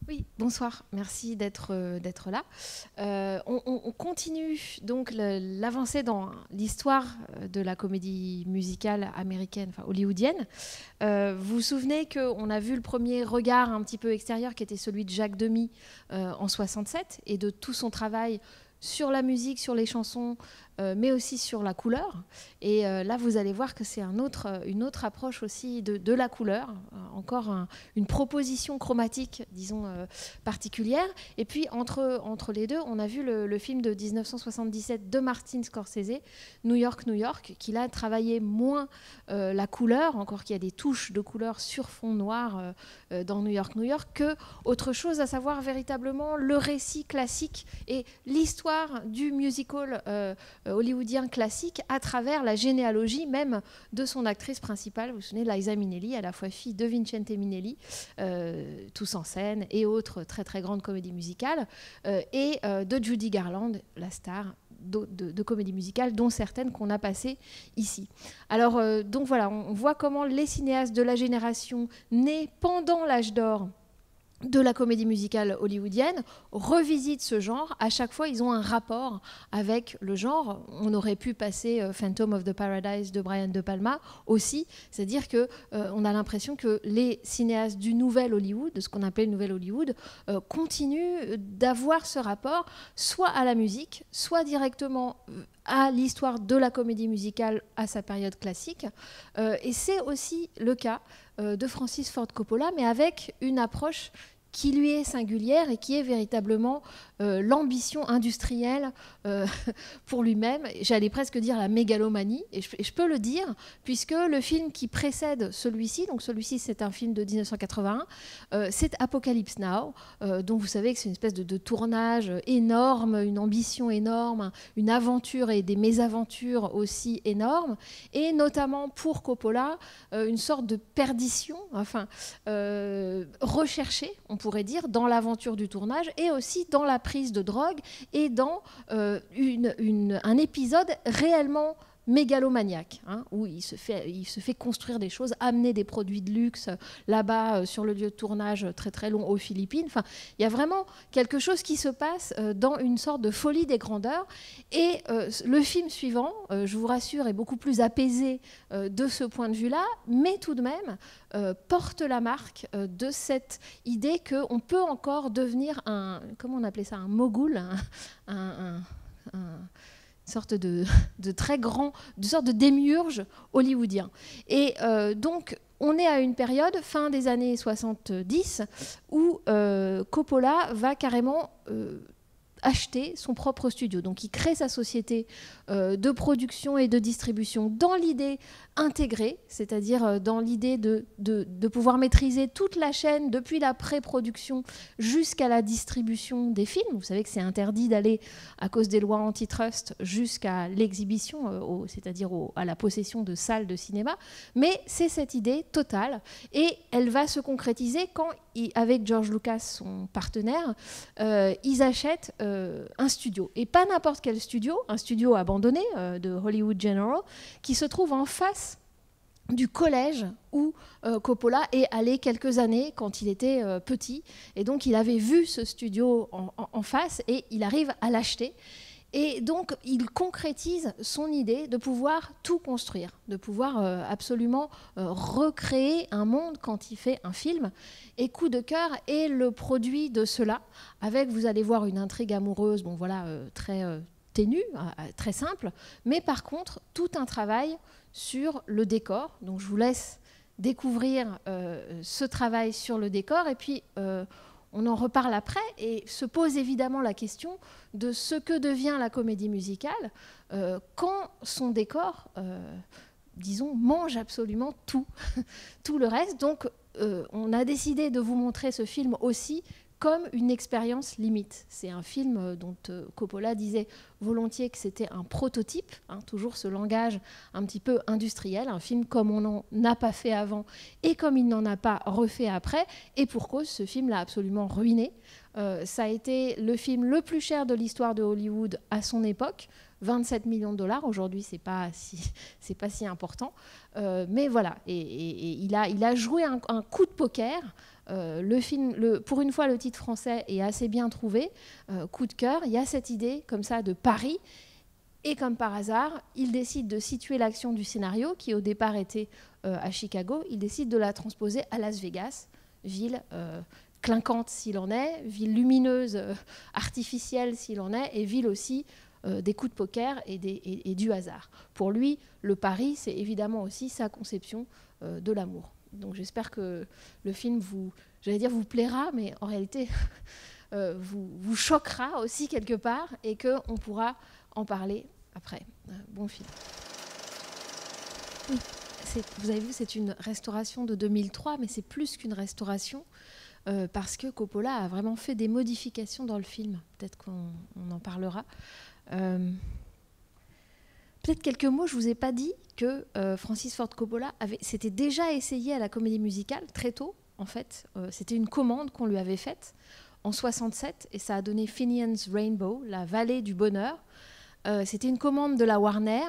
Oui, bonsoir, merci d'être là. On continue donc l'avancée dans l'histoire de la comédie musicale américaine, enfin hollywoodienne. Vous vous souvenez qu'on a vu le premier regard un petit peu extérieur qui était celui de Jacques Demy en 67 et de tout son travail sur la musique, sur les chansons, mais aussi sur la couleur. Et là, vous allez voir que c'est une autre approche aussi de la couleur, encore une proposition chromatique, disons, particulière. Et puis, entre les deux, on a vu le film de 1977 de Martin Scorsese, New York, New York, qui là travaillait moins la couleur, encore qu'il y a des touches de couleur sur fond noir dans New York, New York, que autre chose, à savoir véritablement le récit classique et l'histoire du musical hollywoodien classique à travers la généalogie même de son actrice principale. Vous vous souvenez, Liza Minnelli, à la fois fille de Vincente Minnelli, Tous en scène et autres très très grandes comédies musicales, et de Judy Garland, la star de comédie musicale, dont certaines qu'on a passées ici. Alors, donc voilà, on voit comment les cinéastes de la génération née pendant l'âge d'or de la comédie musicale hollywoodienne revisitent ce genre. À chaque fois, ils ont un rapport avec le genre. On aurait pu passer Phantom of the Paradise de Brian De Palma aussi, c'est-à-dire que on a l'impression que les cinéastes du nouvel Hollywood, de ce qu'on appelait le nouvel Hollywood, continuent d'avoir ce rapport soit à la musique, soit directement à l'histoire de la comédie musicale à sa période classique. Et c'est aussi le cas de Francis Ford Coppola, mais avec une approche qui lui est singulière et qui est véritablement l'ambition industrielle pour lui-même. J'allais presque dire la mégalomanie, et je peux le dire, puisque le film qui précède celui-ci, donc celui-ci c'est un film de 1981, c'est Apocalypse Now, dont vous savez que c'est une espèce de tournage énorme, une ambition énorme, une aventure et des mésaventures aussi énormes, et notamment pour Coppola, une sorte de perdition, enfin recherchée, on pourrait dire, dans l'aventure du tournage et aussi dans la prise de drogue et dans un épisode réellement mégalomaniaque, hein, où il se fait construire des choses, amener des produits de luxe là-bas sur le lieu de tournage très très long aux Philippines. Enfin, il y a vraiment quelque chose qui se passe dans une sorte de folie des grandeurs. Et le film suivant, je vous rassure, est beaucoup plus apaisé de ce point de vue-là, mais tout de même porte la marque de cette idée qu'on peut encore devenir comment on appelait ça, un mogul, une sorte de très grand, une sorte de démiurge hollywoodien. Et donc, on est à une période, fin des années 70, où Coppola va carrément acheter son propre studio. Donc il crée sa société de production et de distribution dans l'idée intégrée, c'est-à-dire dans l'idée de pouvoir maîtriser toute la chaîne depuis la pré-production jusqu'à la distribution des films. Vous savez que c'est interdit d'aller, à cause des lois antitrust, jusqu'à l'exhibition, c'est-à-dire à la possession de salles de cinéma. Mais c'est cette idée totale et elle va se concrétiser quand, avec George Lucas, son partenaire, ils achètent un studio. Et pas n'importe quel studio, un studio abandonné de Hollywood General, qui se trouve en face du collège où Coppola est allé quelques années quand il était petit. Et donc, il avait vu ce studio en face et il arrive à l'acheter. Et donc, il concrétise son idée de pouvoir tout construire, de pouvoir absolument recréer un monde quand il fait un film. Et Coup de cœur est le produit de cela, avec, vous allez voir, une intrigue amoureuse, bon voilà, très ténue, très simple, mais par contre, tout un travail sur le décor. Donc, je vous laisse découvrir ce travail sur le décor, et puis on en reparle après, et se pose évidemment la question de ce que devient la comédie musicale quand son décor, disons, mange absolument tout, tout le reste. Donc, on a décidé de vous montrer ce film aussi comme une expérience limite. C'est un film dont Coppola disait volontiers que c'était un prototype, hein, toujours ce langage un petit peu industriel, un film comme on n'en a pas fait avant et comme il n'en a pas refait après, et pour cause, ce film l'a absolument ruiné. Ça a été le film le plus cher de l'histoire de Hollywood à son époque, 27 millions de dollars. Aujourd'hui, c'est pas si important. Mais voilà, et il a joué un coup de poker. Le film, pour une fois, le titre français est assez bien trouvé. Coup de cœur, il y a cette idée comme ça de Paris. Et comme par hasard, il décide de situer l'action du scénario, qui au départ était à Chicago, il décide de la transposer à Las Vegas, ville clinquante s'il en est, ville lumineuse, artificielle s'il en est, et ville aussi des coups de poker et du hasard. Pour lui, le Paris, c'est évidemment aussi sa conception de l'amour. Donc j'espère que le film vous plaira, mais en réalité vous choquera aussi quelque part, et qu'on pourra en parler après. Bon film. Oui, vous avez vu, c'est une restauration de 2003, mais c'est plus qu'une restauration, parce que Coppola a vraiment fait des modifications dans le film. Peut-être qu'on en parlera. Peut-être quelques mots, je ne vous ai pas dit que Francis Ford Coppola s'était déjà essayé à la comédie musicale très tôt, en fait. C'était une commande qu'on lui avait faite en 67, et ça a donné Finian's Rainbow, la vallée du bonheur. C'était une commande de la Warner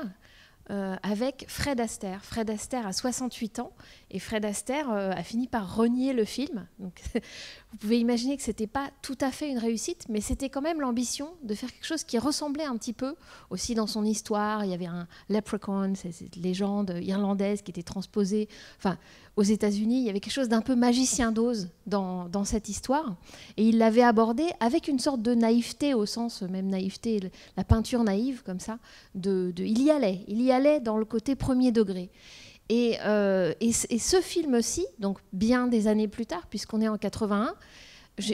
avec Fred Astaire. Fred Astaire a 68 ans, et Fred Astaire a fini par renier le film. Donc, vous pouvez imaginer que ce n'était pas tout à fait une réussite, mais c'était quand même l'ambition de faire quelque chose qui ressemblait un petit peu aussi dans son histoire. Il y avait un leprechaun, cette légende irlandaise qui était transposée. Enfin, aux États-Unis, il y avait quelque chose d'un peu magicien d'Oz dans cette histoire. Et il l'avait abordé avec une sorte de naïveté, au sens même naïveté, la peinture naïve, comme ça. Il y allait dans le côté premier degré. Et ce film-ci, donc bien des années plus tard, puisqu'on est en 81,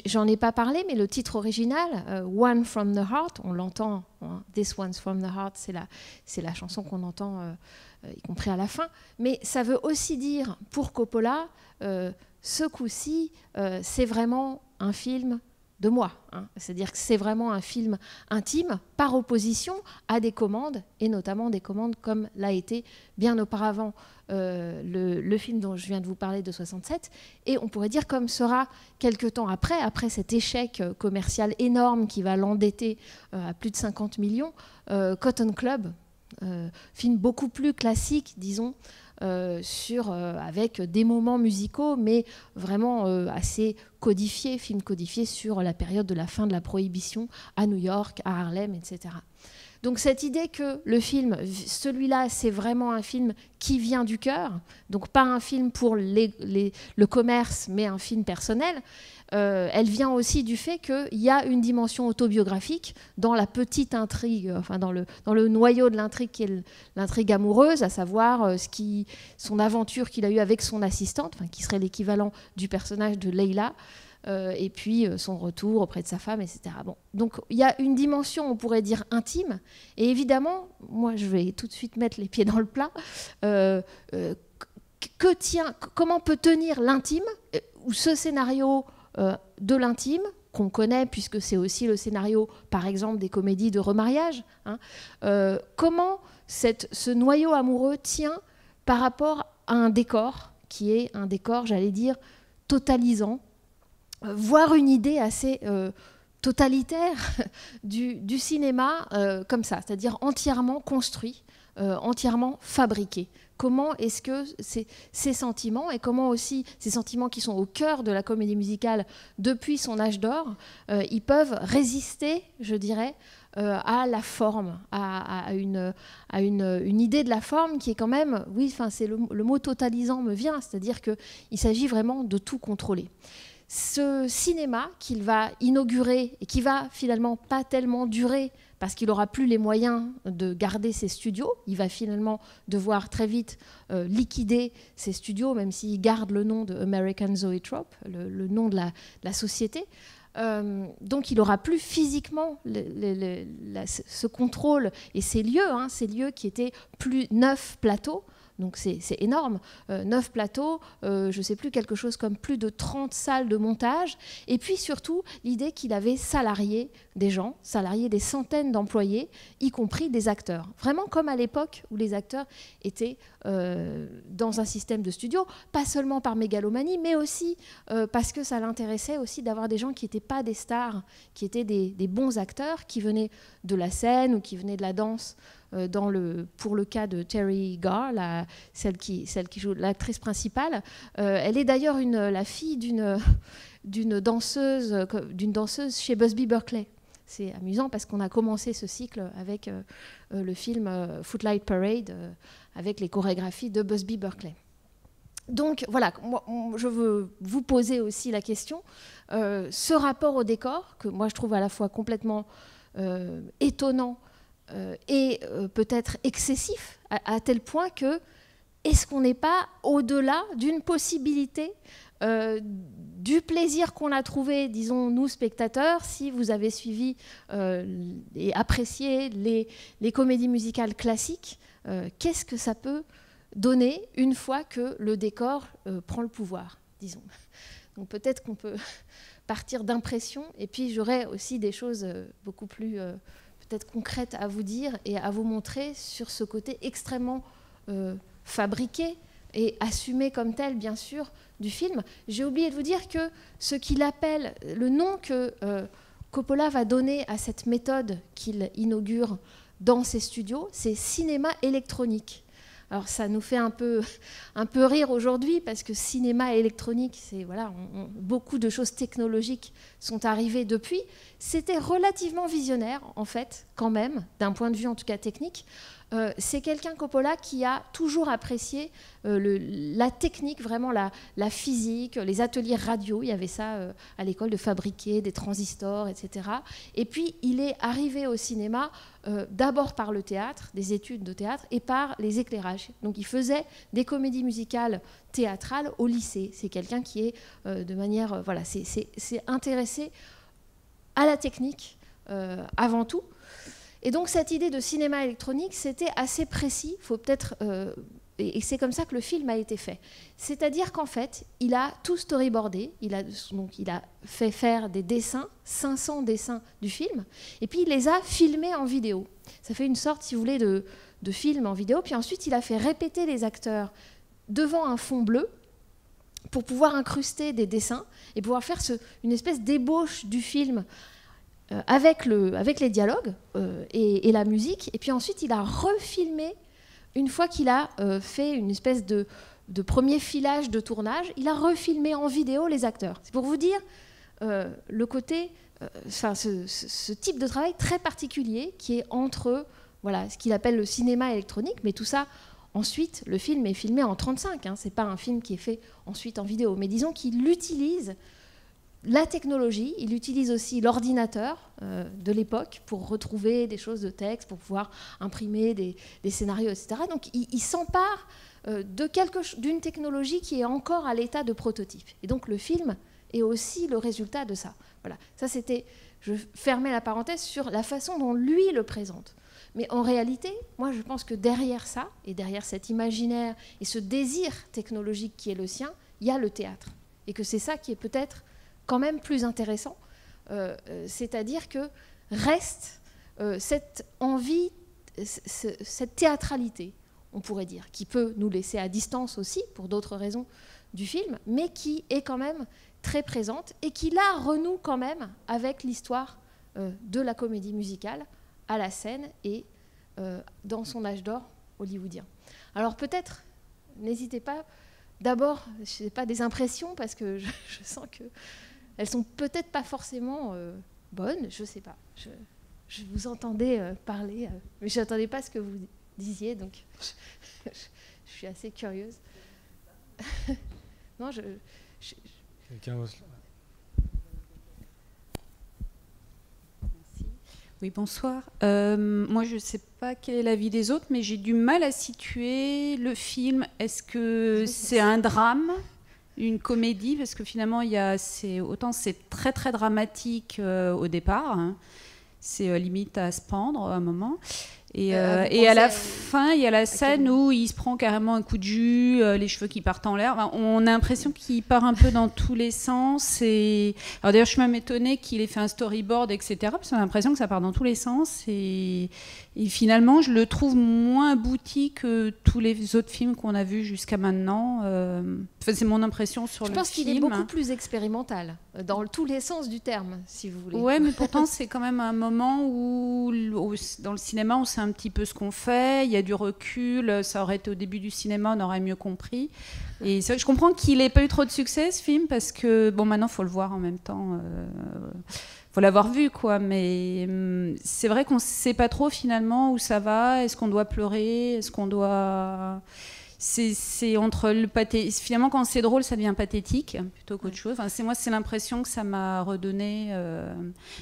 j'en ai pas parlé, mais le titre original, One from the Heart, on l'entend, hein, This One's from the Heart, c'est la chanson qu'on entend, y compris à la fin, mais ça veut aussi dire, pour Coppola, ce coup-ci, c'est vraiment un film de moi, hein. C'est-à-dire que c'est vraiment un film intime, par opposition à des commandes, et notamment des commandes comme l'a été bien auparavant le film dont je viens de vous parler de 67, et on pourrait dire comme sera quelque temps après cet échec commercial énorme qui va l'endetter à plus de 50 millions, Cotton Club, film beaucoup plus classique, disons, avec des moments musicaux, mais vraiment assez codifiés, film codifié sur la période de la fin de la Prohibition à New York, à Harlem, etc. Donc cette idée que le film, celui-là, c'est vraiment un film qui vient du cœur, donc pas un film pour le commerce, mais un film personnel, elle vient aussi du fait qu'il y a une dimension autobiographique dans la petite intrigue, enfin dans le noyau de l'intrigue qui est l'intrigue amoureuse, à savoir son aventure qu'il a eue avec son assistante, enfin, qui serait l'équivalent du personnage de Leila, et puis son retour auprès de sa femme, etc. Bon. Donc il y a une dimension, on pourrait dire, intime, et évidemment, moi je vais tout de suite mettre les pieds dans le plat, comment peut tenir l'intime, ou ce scénario de l'intime, qu'on connaît puisque c'est aussi le scénario, par exemple, des comédies de remariage, hein, comment ce noyau amoureux tient par rapport à un décor qui est un décor, j'allais dire, totalisant, voire une idée assez totalitaire du cinéma comme ça, c'est-à-dire entièrement construit, entièrement fabriqué. Comment est-ce que ces sentiments, et comment aussi ces sentiments qui sont au cœur de la comédie musicale depuis son âge d'or, ils peuvent résister, je dirais, à la forme, à une idée de la forme qui est quand même, oui, enfin, le mot totalisant me vient, c'est-à-dire qu'il s'agit vraiment de tout contrôler. Ce cinéma qu'il va inaugurer et qui va finalement pas tellement durer parce qu'il n'aura plus les moyens de garder ses studios, il va finalement devoir très vite liquider ses studios, même s'il garde le nom de American Zoetrope, le nom de la société. Donc il n'aura plus physiquement ce contrôle et ces lieux qui étaient plus 9 plateaux. donc c'est énorme. 9 plateaux, je ne sais plus, quelque chose comme plus de 30 salles de montage. Et puis surtout, l'idée qu'il avait salarié des gens, salarié des centaines d'employés, y compris des acteurs. Vraiment comme à l'époque où les acteurs étaient dans un système de studio, pas seulement par mégalomanie, mais aussi parce que ça l'intéressait aussi d'avoir des gens qui n'étaient pas des stars, qui étaient des bons acteurs, qui venaient de la scène ou qui venaient de la danse. Pour le cas de Terry Garr, celle qui joue l'actrice principale, elle est d'ailleurs la fille d'une danseuse chez Busby Berkeley. C'est amusant parce qu'on a commencé ce cycle avec le film Footlight Parade, avec les chorégraphies de Busby Berkeley. Donc voilà, moi, je veux vous poser aussi la question, ce rapport au décor, que moi je trouve à la fois complètement étonnant et peut-être excessif, à tel point que est-ce qu'on n'est pas au-delà d'une possibilité du plaisir qu'on a trouvé, disons, nous, spectateurs, si vous avez suivi et apprécié les comédies musicales classiques, qu'est-ce que ça peut donner une fois que le décor prend le pouvoir, disons. Donc peut-être qu'on peut partir d'impressions, et puis j'aurais aussi des choses beaucoup plus peut-être concrètes à vous dire et à vous montrer sur ce côté extrêmement fabriqué et assumé comme tel, bien sûr, du film. J'ai oublié de vous dire que ce qu'il appelle, le nom que Coppola va donner à cette méthode qu'il inaugure dans ses studios, c'est cinéma électronique. Alors ça nous fait un peu rire aujourd'hui parce que cinéma électronique, c'est voilà, beaucoup de choses technologiques sont arrivées depuis. C'était relativement visionnaire en fait, quand même, d'un point de vue en tout cas technique. C'est quelqu'un, Coppola, qui a toujours apprécié la technique, vraiment la physique, les ateliers radio. Il y avait ça à l'école, de fabriquer des transistors, etc. Et puis, il est arrivé au cinéma d'abord par le théâtre, des études de théâtre, et par les éclairages. Donc, il faisait des comédies musicales théâtrales au lycée. C'est quelqu'un qui est, de manière... voilà, c'est intéressé à la technique avant tout. Et donc cette idée de cinéma électronique, c'était assez précis, faut peut-être, et c'est comme ça que le film a été fait. C'est-à-dire qu'en fait, il a tout storyboardé, il a fait faire des dessins, 500 dessins du film, et puis il les a filmés en vidéo. Ça fait une sorte, si vous voulez, de film en vidéo, puis ensuite il a fait répéter les acteurs devant un fond bleu pour pouvoir incruster des dessins et pouvoir faire une espèce d'ébauche du film avec les dialogues et la musique. Et puis ensuite, il a refilmé, une fois qu'il a fait une espèce de premier filage de tournage, il a refilmé en vidéo les acteurs. C'est pour vous dire le côté, ce type de travail très particulier qui est entre voilà, ce qu'il appelle le cinéma électronique, mais tout ça, ensuite, le film est filmé en 35, hein, c'est pas un film qui est fait ensuite en vidéo, mais disons qu'il utilise la technologie, il utilise aussi l'ordinateur de l'époque pour retrouver des choses de texte, pour pouvoir imprimer des scénarios, etc. Donc il s'empare d'une technologie qui est encore à l'état de prototype. Et donc le film est aussi le résultat de ça. Voilà. Ça, c'était, je fermais la parenthèse sur la façon dont lui le présente. Mais en réalité, moi je pense que derrière ça, et derrière cet imaginaire et ce désir technologique qui est le sien, il y a le théâtre. Et que c'est ça qui est peut-être quand même plus intéressant, c'est-à-dire que reste cette envie, cette théâtralité, on pourrait dire, qui peut nous laisser à distance aussi, pour d'autres raisons du film, mais qui est quand même très présente et qui là renoue quand même avec l'histoire de la comédie musicale à la scène et dans son âge d'or hollywoodien. Alors peut-être, n'hésitez pas, d'abord, je sais pas, des impressions, parce que je sens que elles sont peut-être pas forcément bonnes, je sais pas. Je vous entendais parler, mais je n'entendais pas ce que vous disiez, donc je suis assez curieuse. Non, Quelqu'un ose... Merci. Oui, bonsoir. Moi, je ne sais pas quel est l'avis des autres, mais j'ai du mal à situer le film. Est-ce que c'est un drame ? Une comédie, parce que finalement, autant c'est très très dramatique au départ, hein, c'est limite à se pendre à un moment, Et à la fin, il y a la scène où il se prend carrément un coup de jus, les cheveux qui partent en l'air. Enfin, on a l'impression qu'il part un peu dans tous les sens. Alors d'ailleurs, je suis même étonnée qu'il ait fait un storyboard, etc. Parce qu'on a l'impression que ça part dans tous les sens. Et finalement, je le trouve moins abouti que tous les autres films qu'on a vus jusqu'à maintenant. Enfin, c'est mon impression sur le film. Je pense qu'il est beaucoup plus expérimental, dans tous les sens du terme, si vous voulez. Ouais, mais pourtant, c'est quand même un moment où dans le cinéma, on sait un petit peu ce qu'on fait, il y a du recul, ça aurait été au début du cinéma, on aurait mieux compris. Et c'est vrai que je comprends qu'il n'ait pas eu trop de succès, ce film, parce que, bon, maintenant, il faut le voir en même temps. Faut l'avoir vu, quoi. Mais c'est vrai qu'on ne sait pas trop, finalement, où ça va. Est-ce qu'on doit pleurer? Est-ce qu'on doit... C'est entre le finalement quand c'est drôle ça devient pathétique plutôt qu'autre chose. Enfin, c'est l'impression que ça m'a redonné.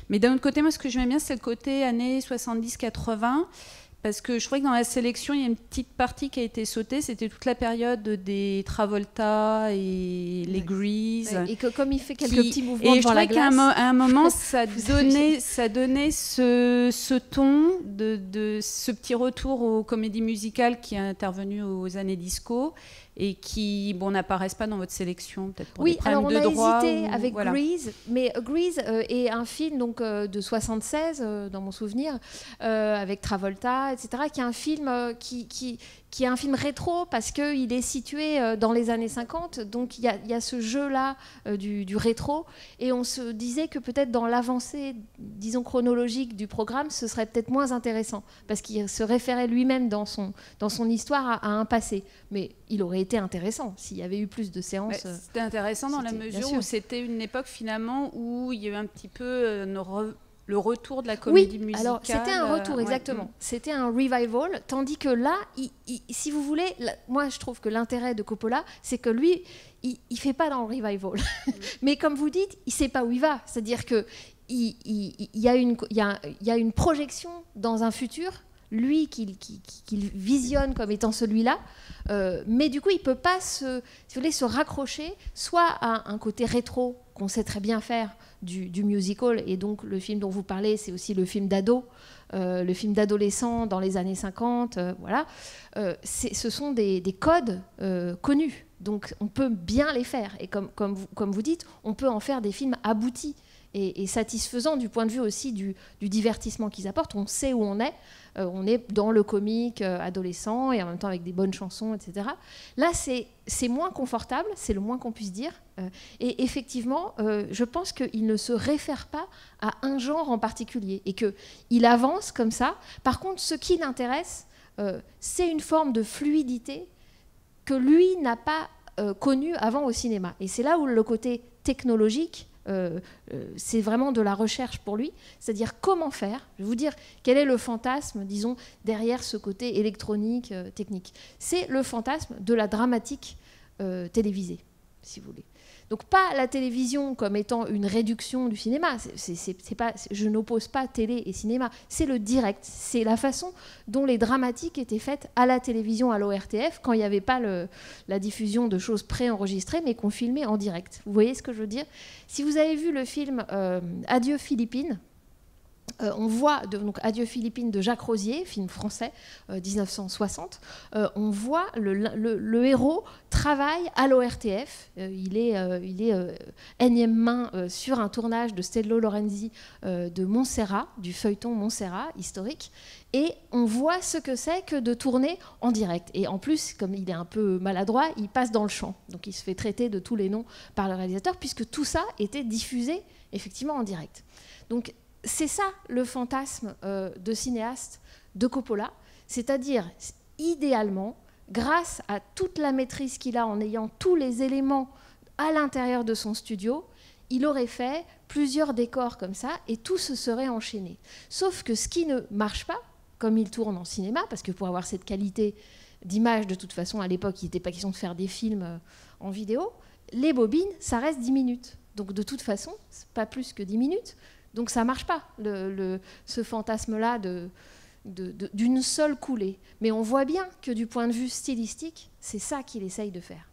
Mais d'un autre côté, moi ce que j'aimais bien c'est le côté années 70-80 parce que je crois que dans la sélection il y a une petite partie qui a été sautée, c'était toute la période des Travolta et les Grease. Et que comme il fait quelques petits mouvements devant la glace. Et je trouvais qu'à un moment ça donnait ce ton de ce petit retour aux comédies musicales qui est intervenu aux années disco et qui n'apparaissent pas dans votre sélection peut-être pour des problèmes de droit. Oui, alors on a hésité avec Grease, mais Grease est un film donc de 76 dans mon souvenir avec Travolta, etc., qui est un film qui est un film rétro parce qu'il est situé dans les années 50, donc il y a ce jeu-là du rétro, et on se disait que peut-être dans l'avancée, disons chronologique du programme, ce serait peut-être moins intéressant, parce qu'il se référait lui-même dans son histoire à un passé. Mais il aurait été intéressant s'il y avait eu plus de séances. C'était intéressant dans la mesure où c'était une époque finalement où il y avait un petit peu le retour de la comédie musicale. Alors c'était un retour, exactement. Ouais. C'était un revival, tandis que là, si vous voulez, moi je trouve que l'intérêt de Coppola, c'est que lui, il fait pas dans le revival. Mais comme vous dites, il sait pas où il va. C'est-à-dire que il y a une projection dans un futur, lui qu'il visionne comme étant celui-là, mais du coup il peut pas si vous voulez, se raccrocher soit à un côté rétro qu'on sait très bien faire du musical, et donc le film dont vous parlez c'est aussi le film d'ado, le film d'adolescent dans les années 50, voilà. Ce sont des codes connus, donc on peut bien les faire, et comme vous dites, on peut en faire des films aboutis et satisfaisant du point de vue aussi du divertissement qu'ils apportent. On sait où on est dans le comique adolescent et en même temps avec des bonnes chansons, etc. Là, c'est moins confortable, c'est le moins qu'on puisse dire. Et effectivement, je pense qu'il ne se réfère pas à un genre en particulier et qu'il avance comme ça. Par contre, ce qui l'intéresse, c'est une forme de fluidité que lui n'a pas connue avant au cinéma. Et c'est là où le côté technologique, c'est vraiment de la recherche pour lui, c'est-à-dire comment faire, je vais vous dire quel est le fantasme, disons, derrière ce côté électronique, technique. C'est le fantasme de la dramatique télévisée, si vous voulez. Donc pas la télévision comme étant une réduction du cinéma, c'est pas, je n'oppose pas télé et cinéma, c'est le direct, c'est la façon dont les dramatiques étaient faites à la télévision, à l'ORTF, quand il n'y avait pas la diffusion de choses préenregistrées, mais qu'on filmait en direct. Vous voyez ce que je veux dire? Si vous avez vu le film Adieu Philippines, on voit donc Adieu Philippines de Jacques Rosier, film français, 1960. On voit le héros travaille à l'ORTF. Il est énième main sur un tournage de Stello Lorenzi de Montserrat, du feuilleton Montserrat historique. Et on voit ce que c'est que de tourner en direct. Et en plus, comme il est un peu maladroit, il passe dans le champ. Donc il se fait traiter de tous les noms par le réalisateur, puisque tout ça était diffusé effectivement en direct. Donc c'est ça le fantasme de cinéaste de Coppola, c'est-à-dire idéalement, grâce à toute la maîtrise qu'il a en ayant tous les éléments à l'intérieur de son studio, il aurait fait plusieurs décors comme ça et tout se serait enchaîné. Sauf que ce qui ne marche pas, comme il tourne en cinéma, parce que pour avoir cette qualité d'image, de toute façon, à l'époque, il n'était pas question de faire des films en vidéo, les bobines, ça reste 10 minutes. Donc de toute façon, c'est pas plus que 10 minutes. Donc ça ne marche pas, ce fantasme-là d'une seule coulée. Mais on voit bien que du point de vue stylistique, c'est ça qu'il essaye de faire.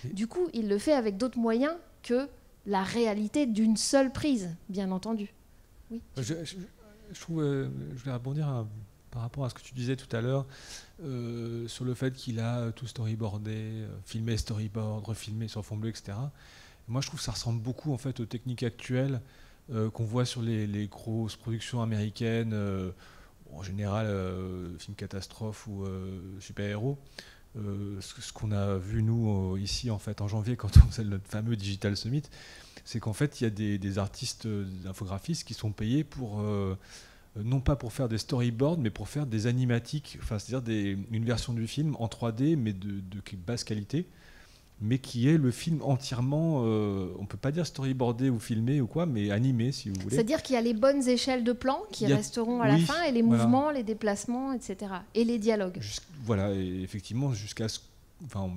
Du coup, il le fait avec d'autres moyens que la réalité d'une seule prise, bien entendu. Oui. Je trouve, je voulais rebondir par rapport à ce que tu disais tout à l'heure, sur le fait qu'il a tout storyboardé, filmé, storyboard, refilmé sur fond bleu, etc. Moi, je trouve que ça ressemble beaucoup en fait aux techniques actuelles qu'on voit sur les grosses productions américaines, en général films catastrophes ou super-héros. Ce qu'on a vu nous ici en fait en janvier quand on faisait notre fameux Digital Summit, c'est qu'en fait il y a des artistes, des infographistes qui sont payés pour non pas pour faire des storyboards, mais pour faire des animatiques, enfin, c'est-à-dire une version du film en 3D, mais de basse qualité, mais qui est le film entièrement, on ne peut pas dire storyboardé ou filmé ou quoi, mais animé, si vous voulez. C'est-à-dire qu'il y a les bonnes échelles de plans qui resteront à la fin, et les mouvements, les déplacements, etc. Et les dialogues. Voilà, et effectivement,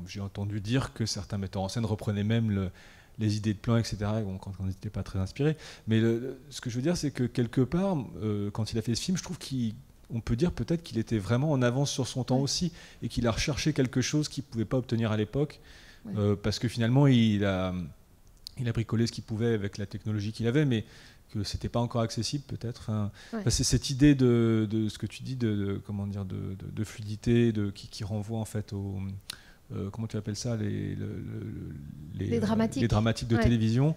j'ai entendu dire que certains metteurs en scène reprenaient même les idées de plans, etc., quand on n'était pas très inspiré. Mais ce que je veux dire, c'est que quelque part, quand il a fait ce film, je trouve qu'on peut dire peut-être qu'il était vraiment en avance sur son temps aussi, et qu'il a recherché quelque chose qu'il ne pouvait pas obtenir à l'époque, parce que finalement, il a bricolé ce qu'il pouvait avec la technologie qu'il avait, mais que c'était pas encore accessible peut-être. C'est cette idée de ce que tu dis de fluidité, qui renvoie en fait au comment tu appelles ça, les dramatiques de télévision.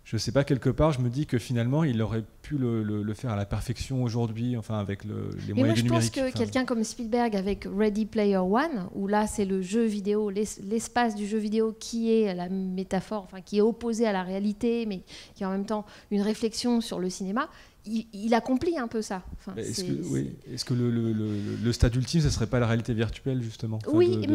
Je sais pas, quelque part, je me dis que finalement, il aurait pu le faire à la perfection aujourd'hui, enfin avec les moyens du numérique. Je pense que quelqu'un comme Spielberg avec Ready Player One, où là c'est le jeu vidéo, l'espace du jeu vidéo qui est la métaphore, enfin qui est opposé à la réalité, mais qui est en même temps une réflexion sur le cinéma. Il accomplit un peu ça. Enfin, est-ce que le stade ultime, ce ne serait pas la réalité virtuelle, justement? Oui,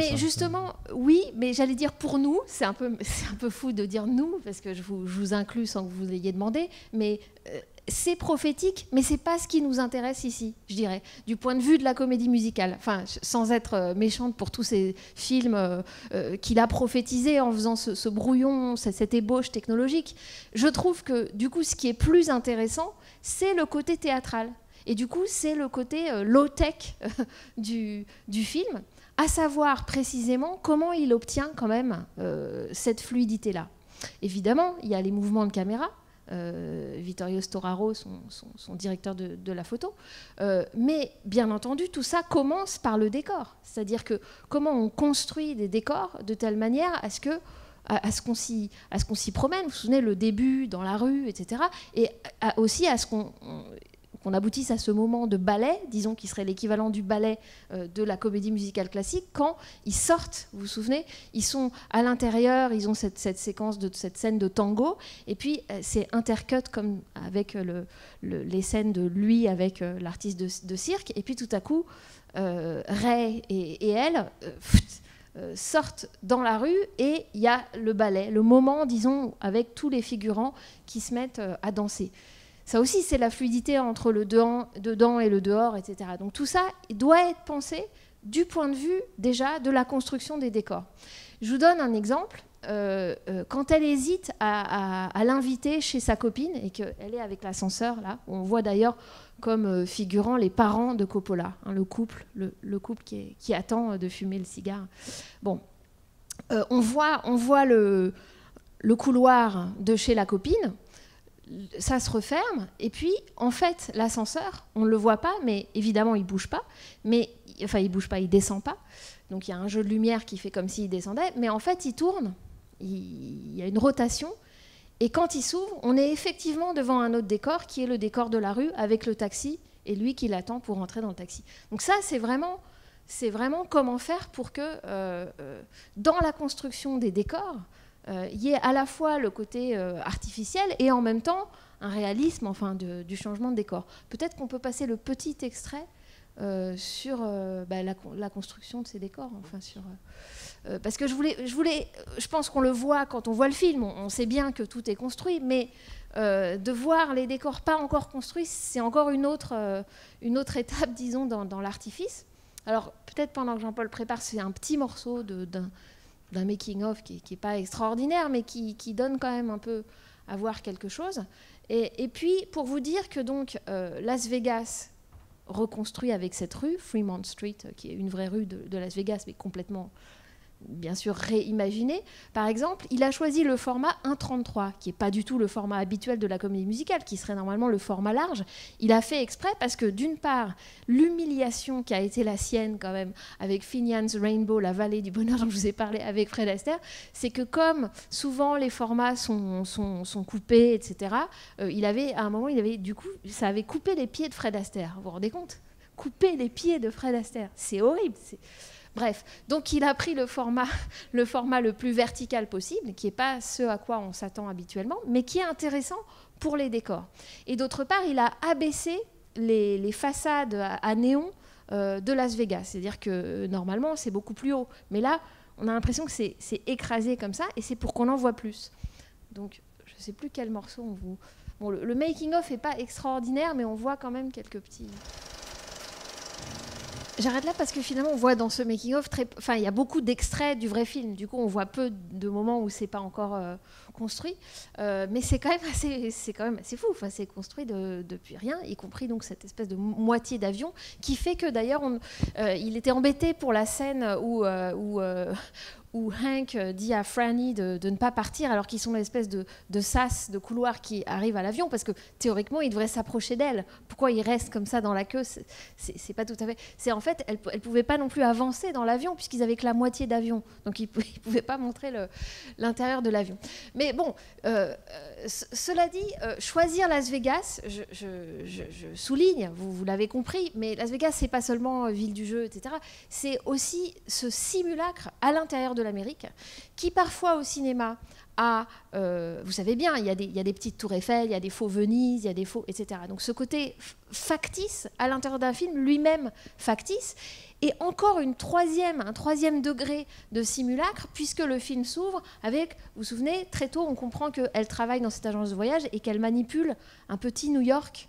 mais j'allais dire pour nous, c'est un peu fou de dire nous, parce que je vous inclus sans que vous l'ayez demandé, mais c'est prophétique, mais c'est pas ce qui nous intéresse ici, je dirais, du point de vue de la comédie musicale. Enfin, sans être méchante pour tous ces films qu'il a prophétisés en faisant ce brouillon, cette ébauche technologique. Je trouve que, du coup, ce qui est plus intéressant, c'est le côté théâtral. Et du coup, c'est le côté low-tech du film, à savoir précisément comment il obtient quand même cette fluidité-là. Évidemment, il y a les mouvements de caméra, Vittorio Storaro, son directeur de la photo. Mais bien entendu, tout ça commence par le décor. C'est-à-dire que comment on construit des décors de telle manière à ce qu'on s'y promène. Vous vous souvenez, le début dans la rue, etc. Et aussi à ce qu'on aboutisse à ce moment de ballet, disons qui serait l'équivalent du ballet de la comédie musicale classique, quand ils sortent, vous vous souvenez, ils sont à l'intérieur, ils ont cette séquence cette scène de tango, et puis c'est intercut comme avec les scènes de lui avec l'artiste de cirque, et puis tout à coup, Ray et elle sortent dans la rue, et il y a le ballet, le moment, disons, avec tous les figurants qui se mettent à danser. Ça aussi, c'est la fluidité entre le dedans et le dehors, etc. Donc tout ça doit être pensé du point de vue, déjà, de la construction des décors. Je vous donne un exemple. Quand elle hésite à l'inviter chez sa copine, et qu'elle est avec l'ascenseur, là, on voit d'ailleurs comme figurant les parents de Coppola, hein, le couple qui attend de fumer le cigare. Bon, on voit le couloir de chez la copine. Ça se referme, et puis en fait l'ascenseur, on ne le voit pas, mais évidemment il bouge pas, il descend pas, donc il y a un jeu de lumière qui fait comme s'il descendait, mais en fait il tourne, il y a une rotation, et quand il s'ouvre, on est effectivement devant un autre décor qui est le décor de la rue avec le taxi et lui qui l'attend pour rentrer dans le taxi. Donc ça c'est vraiment comment faire pour que dans la construction des décors, il y ait à la fois le côté artificiel et en même temps un réalisme du changement de décor. Peut-être qu'on peut passer le petit extrait sur la construction de ces décors. Parce que je pense qu'on le voit quand on voit le film, on sait bien que tout est construit, mais de voir les décors pas encore construits, c'est encore une autre étape, disons, dans l'artifice. Alors peut-être pendant que Jean-Paul prépare, c'est un petit morceau d'un making-of qui n'est pas extraordinaire, mais qui donne quand même un peu à voir quelque chose. Et puis, pour vous dire que donc, Las Vegas, reconstruit avec cette rue, Fremont Street, qui est une vraie rue de Las Vegas, mais complètement bien sûr réimaginé. Par exemple, il a choisi le format 1:33, qui n'est pas du tout le format habituel de la comédie musicale, qui serait normalement le format large. Il a fait exprès parce que, d'une part, l'humiliation qui a été la sienne quand même avec Finian's Rainbow, la vallée du bonheur dont je vous ai parlé avec Fred Astaire, c'est que comme souvent les formats sont coupés, etc., il avait, à un moment, du coup, ça avait coupé les pieds de Fred Astaire. Vous vous rendez compte ? Couper les pieds de Fred Astaire, c'est horrible. Bref, donc il a pris le format le plus vertical possible, qui n'est pas ce à quoi on s'attend habituellement, mais qui est intéressant pour les décors. Et d'autre part, il a abaissé les façades à néon de Las Vegas. C'est-à-dire que normalement, c'est beaucoup plus haut. Mais là, on a l'impression que c'est écrasé comme ça, et c'est pour qu'on en voit plus. Donc, je ne sais plus quel morceau on vous... Bon, le making-of n'est pas extraordinaire, mais on voit quand même quelques petits... J'arrête là parce que finalement on voit dans ce making-of il y a beaucoup d'extraits du vrai film. Du coup, on voit peu de moments où c'est pas encore construit, mais c'est quand même assez fou. Enfin, c'est construit depuis rien, y compris donc cette espèce de moitié d'avion qui fait que d'ailleurs il était embêté pour la scène où Hank dit à Franny de ne pas partir alors qu'ils sont dans l'espèce de sas, de couloir qui arrive à l'avion, parce que théoriquement, il devrait s'approcher d'elle. Pourquoi il reste comme ça dans la queue ? C'est pas tout à fait... C'est en fait, elle pouvait pas non plus avancer dans l'avion puisqu'ils avaient que la moitié d'avion. Donc, ils pouvaient pas montrer l'intérieur de l'avion. Mais bon, cela dit, choisir Las Vegas, je souligne, vous l'avez compris, mais Las Vegas, c'est pas seulement ville du jeu, etc. C'est aussi ce simulacre à l'intérieur de l'Amérique, qui parfois au cinéma a, vous savez bien, il y a des petites tours Eiffel, il y a des faux Venise, il y a des faux, etc. Donc ce côté factice à l'intérieur d'un film, lui-même factice, et encore un troisième degré de simulacre, puisque le film s'ouvre avec, vous vous souvenez, très tôt on comprend qu'elle travaille dans cette agence de voyage et qu'elle manipule un petit New York,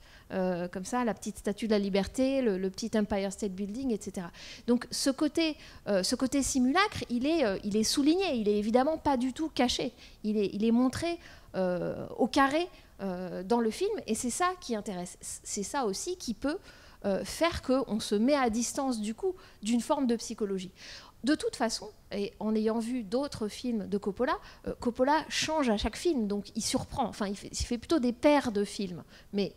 comme ça, la petite statue de la liberté, le petit Empire State Building, etc. Donc ce côté simulacre, il est souligné, il est évidemment pas du tout caché. Il est montré au carré dans le film, et c'est ça qui intéresse. C'est ça aussi qui peut faire qu'on se met à distance du coup d'une forme de psychologie. De toute façon, et en ayant vu d'autres films de Coppola, Coppola change à chaque film, donc il surprend. Enfin, il fait plutôt des paires de films, mais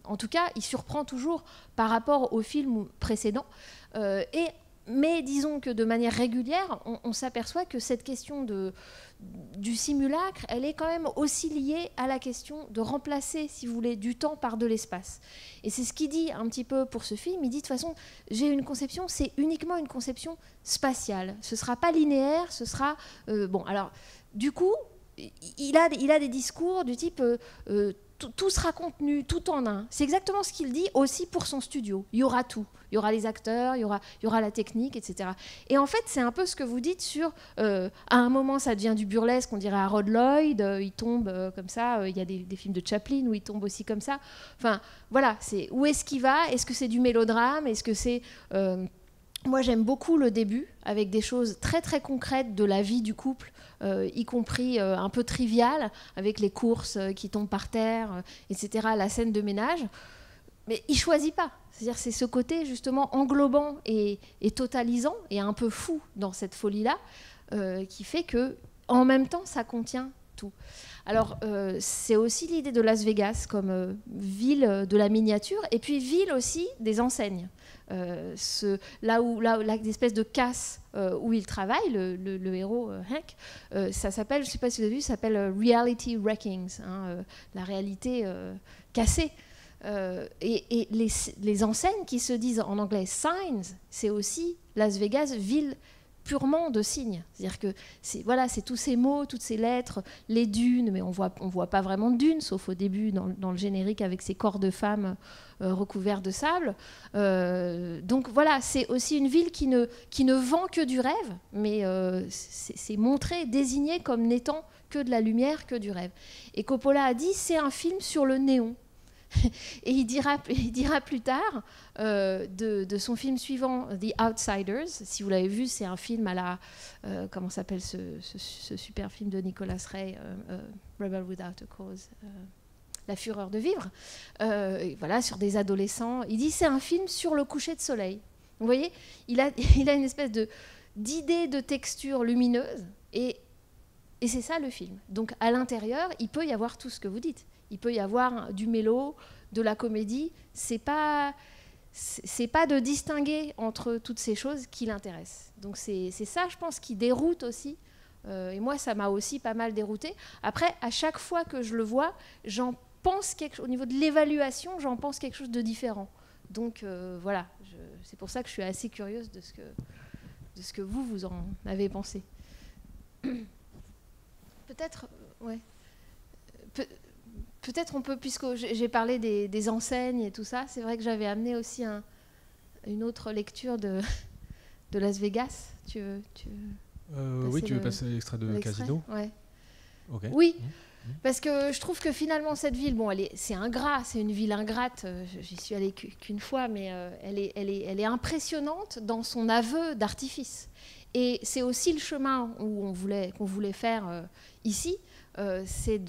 en tout cas, il surprend toujours par rapport au film précédent. Mais disons que de manière régulière, on s'aperçoit que cette question du simulacre, elle est quand même aussi liée à la question de remplacer, si vous voulez, du temps par de l'espace. Et c'est ce qu'il dit un petit peu pour ce film. Il dit, de toute façon, j'ai une conception, c'est uniquement une conception spatiale. Ce ne sera pas linéaire, ce sera... bon, alors, du coup, il a des discours du type... tout sera contenu, tout en un. C'est exactement ce qu'il dit aussi pour son studio. Il y aura tout. Il y aura les acteurs, il y aura la technique, etc. Et en fait, c'est un peu ce que vous dites sur... à un moment, ça devient du burlesque, on dirait Harold Lloyd, il tombe comme ça. Il y a des films de Chaplin où il tombe aussi comme ça. Enfin, voilà. Où est-ce qu'il va ? Est-ce que c'est du mélodrame ? Est-ce que c'est... Moi, j'aime beaucoup le début, avec des choses très, très concrètes de la vie du couple, y compris un peu triviales, avec les courses qui tombent par terre, etc., la scène de ménage. Mais il ne choisit pas. C'est-à-dire, c'est ce côté, justement, englobant et totalisant, et un peu fou dans cette folie-là, qui fait que, en même temps, ça contient tout. Alors, c'est aussi l'idée de Las Vegas comme ville de la miniature, et puis ville aussi des enseignes. Là où l'espèce de casse où il travaille, le héros Hank, ça s'appelle, je ne sais pas si vous avez vu, ça s'appelle Reality Wreckings, la réalité cassée. Et les enseignes qui se disent en anglais signs, c'est aussi Las Vegas, ville purement de signes. C'est-à-dire que c'est tous ces mots, toutes ces lettres, les dunes, mais on voit pas vraiment de dunes, sauf au début dans le générique avec ces corps de femmes recouverts de sable. Donc voilà, c'est aussi une ville qui ne vend que du rêve, mais c'est montré, désigné comme n'étant que de la lumière, que du rêve. Et Coppola a dit, c'est un film sur le néon. Et il dira plus tard de son film suivant, The Outsiders. Si vous l'avez vu, c'est un film à la... comment s'appelle ce super film de Nicolas Ray, Rebel Without a Cause, La fureur de vivre. Voilà, sur des adolescents. Il dit c'est un film sur le coucher de soleil. Vous voyez, il a une espèce d'idées de textures lumineuses, et c'est ça le film. Donc à l'intérieur, il peut y avoir tout ce que vous dites. Il peut y avoir du mélo, de la comédie. C'est pas de distinguer entre toutes ces choses qui l'intéressent. Donc c'est ça, je pense, qui déroute aussi. Et moi, ça m'a aussi pas mal dérouté. Après, à chaque fois que je le vois, j'en pense au niveau de l'évaluation, j'en pense quelque chose de différent. Donc voilà, c'est pour ça que je suis assez curieuse de ce que vous en avez pensé. Peut-être, ouais. Peut-être on peut, puisque j'ai parlé des enseignes et tout ça, c'est vrai que j'avais amené aussi une autre lecture de Las Vegas. Oui, tu veux passer l'extrait de Casino? Ouais. Okay. Oui, parce que je trouve que finalement cette ville, bon, c'est ingrat, c'est une ville ingrate. J'y suis allée qu'une fois, mais elle est impressionnante dans son aveu d'artifice. Et c'est aussi le chemin qu'on voulait faire ici, c'est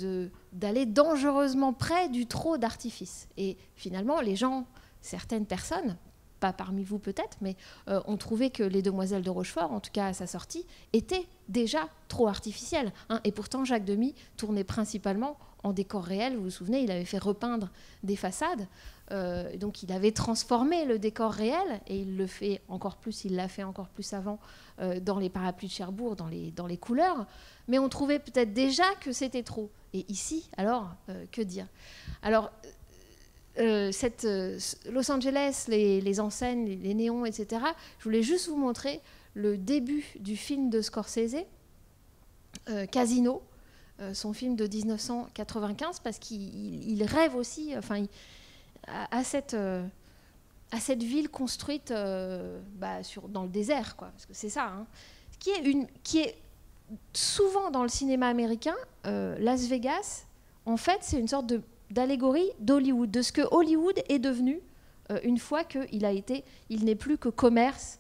d'aller dangereusement près du trop d'artifice. Et finalement, les gens, certaines personnes, pas parmi vous peut-être, mais ont trouvé que Les Demoiselles de Rochefort, en tout cas à sa sortie, étaient déjà trop artificielles. Hein. Et pourtant, Jacques Demy tournait principalement en décor réel. Vous vous souvenez, il avait fait repeindre des façades. Donc il avait transformé le décor réel, et il l'a fait encore plus avant dans les parapluies de Cherbourg, dans les couleurs. Mais on trouvait peut-être déjà que c'était trop. Et ici, alors, que dire? Alors, Los Angeles, les enseignes, les néons, etc., je voulais juste vous montrer le début du film de Scorsese, Casino, son film de 1995, parce qu'il rêve aussi à cette ville construite dans le désert, quoi, parce que c'est ça, hein, qui est souvent dans le cinéma américain. Las Vegas, en fait, c'est une sorte d'allégorie d'Hollywood, de ce que Hollywood est devenu une fois il n'est plus que commerce,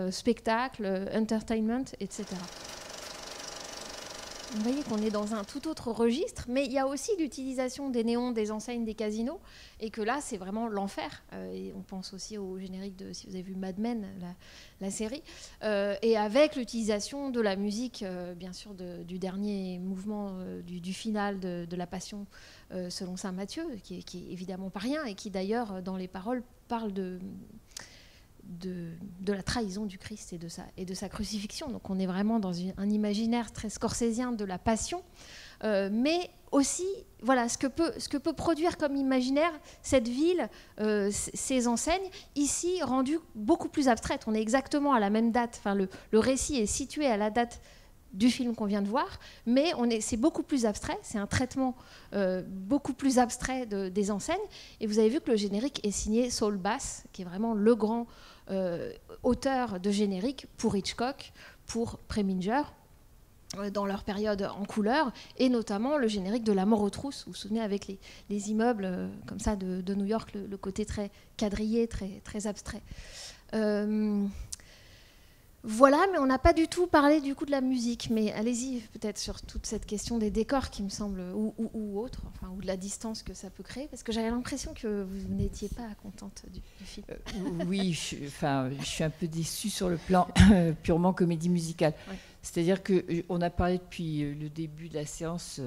spectacle, entertainment, etc. Vous voyez qu'on est dans un tout autre registre, mais il y a aussi l'utilisation des néons, des enseignes, des casinos, et que là, c'est vraiment l'enfer. Et on pense aussi au générique si vous avez vu Mad Men, la série, et avec l'utilisation de la musique, bien sûr, du dernier mouvement du final de la Passion selon saint Matthieu, qui est évidemment pas rien, et qui d'ailleurs, dans les paroles, parle de la trahison du Christ et de sa crucifixion. Donc on est vraiment dans un imaginaire très scorsésien de la passion, mais aussi voilà, ce que peut produire comme imaginaire cette ville, ces enseignes, ici rendues beaucoup plus abstraites. On est exactement à la même date, enfin, le récit est situé à la date du film qu'on vient de voir, mais c'est beaucoup plus abstrait, c'est un traitement beaucoup plus abstrait des enseignes. Et vous avez vu que le générique est signé Saul Bass, qui est vraiment le grand auteur de générique pour Hitchcock, pour Preminger, dans leur période en couleur, et notamment le générique de La Mort aux trousses. Vous vous souvenez, avec les immeubles comme ça de New York, le côté très quadrillé, très, très abstrait. Voilà, mais on n'a pas du tout parlé du coup de la musique. Mais allez-y, peut-être sur toute cette question des décors qui me semble, ou autre, enfin, ou de la distance que ça peut créer, parce que j'avais l'impression que vous n'étiez pas contente du film. Oui, je suis un peu déçue sur le plan purement comédie musicale. Ouais. C'est-à-dire qu'on a parlé depuis le début de la séance,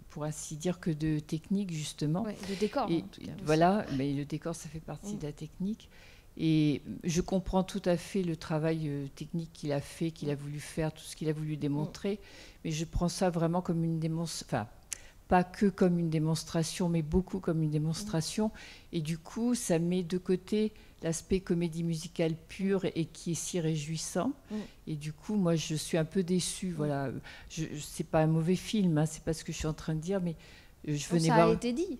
pour ainsi dire, que de technique, justement. Ouais, de décor, en tout cas. Voilà, mais le décor, ça fait partie de la technique. Et je comprends tout à fait le travail technique qu'il a fait, qu'il a voulu faire, tout ce qu'il a voulu démontrer, mais je prends ça vraiment comme une démonstration, enfin, pas que comme une démonstration, mais beaucoup comme une démonstration. Et du coup, ça met de côté l'aspect comédie musicale pure et qui est si réjouissant. Et du coup, moi, je suis un peu déçue. Voilà. C'est pas un mauvais film, hein, c'est pas ce que je suis en train de dire, mais ça a été dit.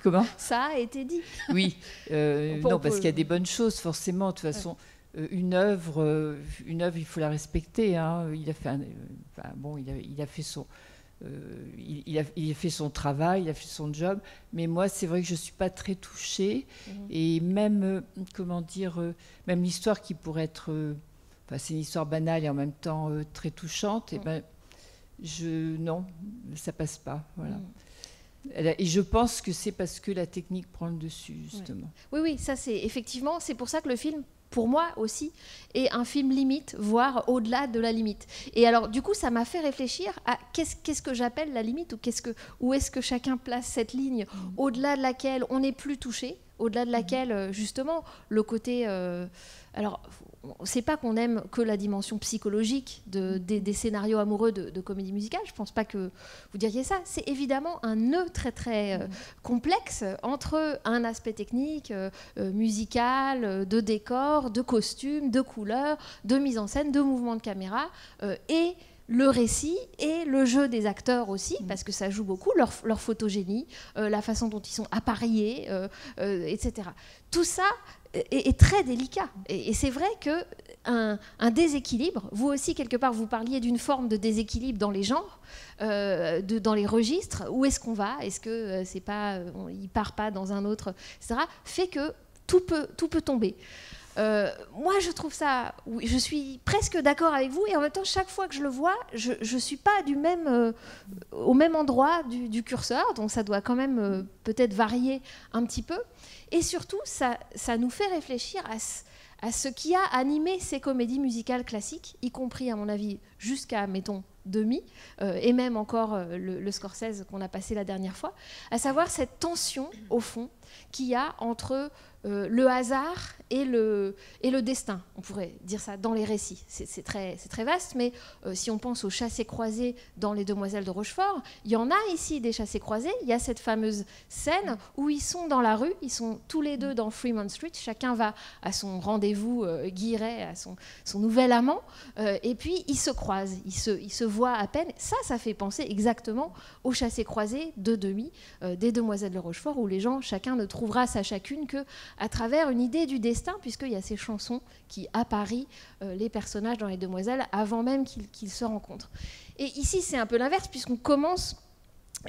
Comment ? Ça a été dit. Oui, non, parce qu'il y a des bonnes choses, forcément. De toute façon, une œuvre, il faut la respecter. Hein. Il a fait, il a fait son, il a fait son travail, il a fait son job. Mais moi, c'est vrai que je suis pas très touchée. Et même, comment dire, même l'histoire qui pourrait être, c'est une histoire banale et en même temps très touchante. Et non, ça passe pas. Voilà. Et je pense que c'est parce que la technique prend le dessus, justement. Oui, ça c'est effectivement, c'est pour ça que le film pour moi aussi, est un film limite, voire au-delà de la limite. Et alors, du coup, ça m'a fait réfléchir à qu'est-ce que j'appelle la limite, où est-ce que chacun place cette ligne au-delà de laquelle on n'est plus touché, au-delà de laquelle, justement, le côté... alors, c'est pas qu'on aime que la dimension psychologique des scénarios amoureux de comédie musicale, je pense pas que vous diriez ça. C'est évidemment un nœud très très complexe entre un aspect technique, musical, de décor, de costume, de couleurs, de mise en scène, de mouvement de caméra et le récit et le jeu des acteurs aussi, parce que ça joue beaucoup, leur photogénie, la façon dont ils sont appareillés, etc. Tout ça est très délicat. Et c'est vrai qu'un déséquilibre, vous aussi, quelque part, vous parliez d'une forme de déséquilibre dans les genres, dans les registres. Où est-ce qu'on va? Est-ce que c'est pas, il part pas dans un autre, etc. Fait que tout peut tomber. Moi, je trouve ça... Oui, je suis presque d'accord avec vous, et en même temps, chaque fois que je le vois, je ne suis pas au même endroit du curseur, donc ça doit quand même peut-être varier un petit peu. Et surtout, ça nous fait réfléchir à ce qui a animé ces comédies musicales classiques, y compris, à mon avis, jusqu'à, mettons, Demi, et même encore le Scorsese qu'on a passé la dernière fois, à savoir cette tension, au fond, qu'il y a entre le hasard et le destin, on pourrait dire ça, dans les récits. C'est très vaste, mais si on pense aux chassés-croisés dans Les Demoiselles de Rochefort, il y en a ici des chassés-croisés. Il y a cette fameuse scène où ils sont dans la rue, ils sont tous les deux dans Fremont Street, chacun va à son rendez-vous guilleret, à son nouvel amant, et puis ils se croisent, ils se voient à peine. Ça fait penser exactement aux chassés-croisés de Demi, des Demoiselles de Rochefort, où les gens, chacun ne trouvera sa chacune que à travers une idée du destin, puisqu'il y a ces chansons qui apparient les personnages dans Les Demoiselles avant même qu'ils se rencontrent. Et ici, c'est un peu l'inverse, puisqu'on commence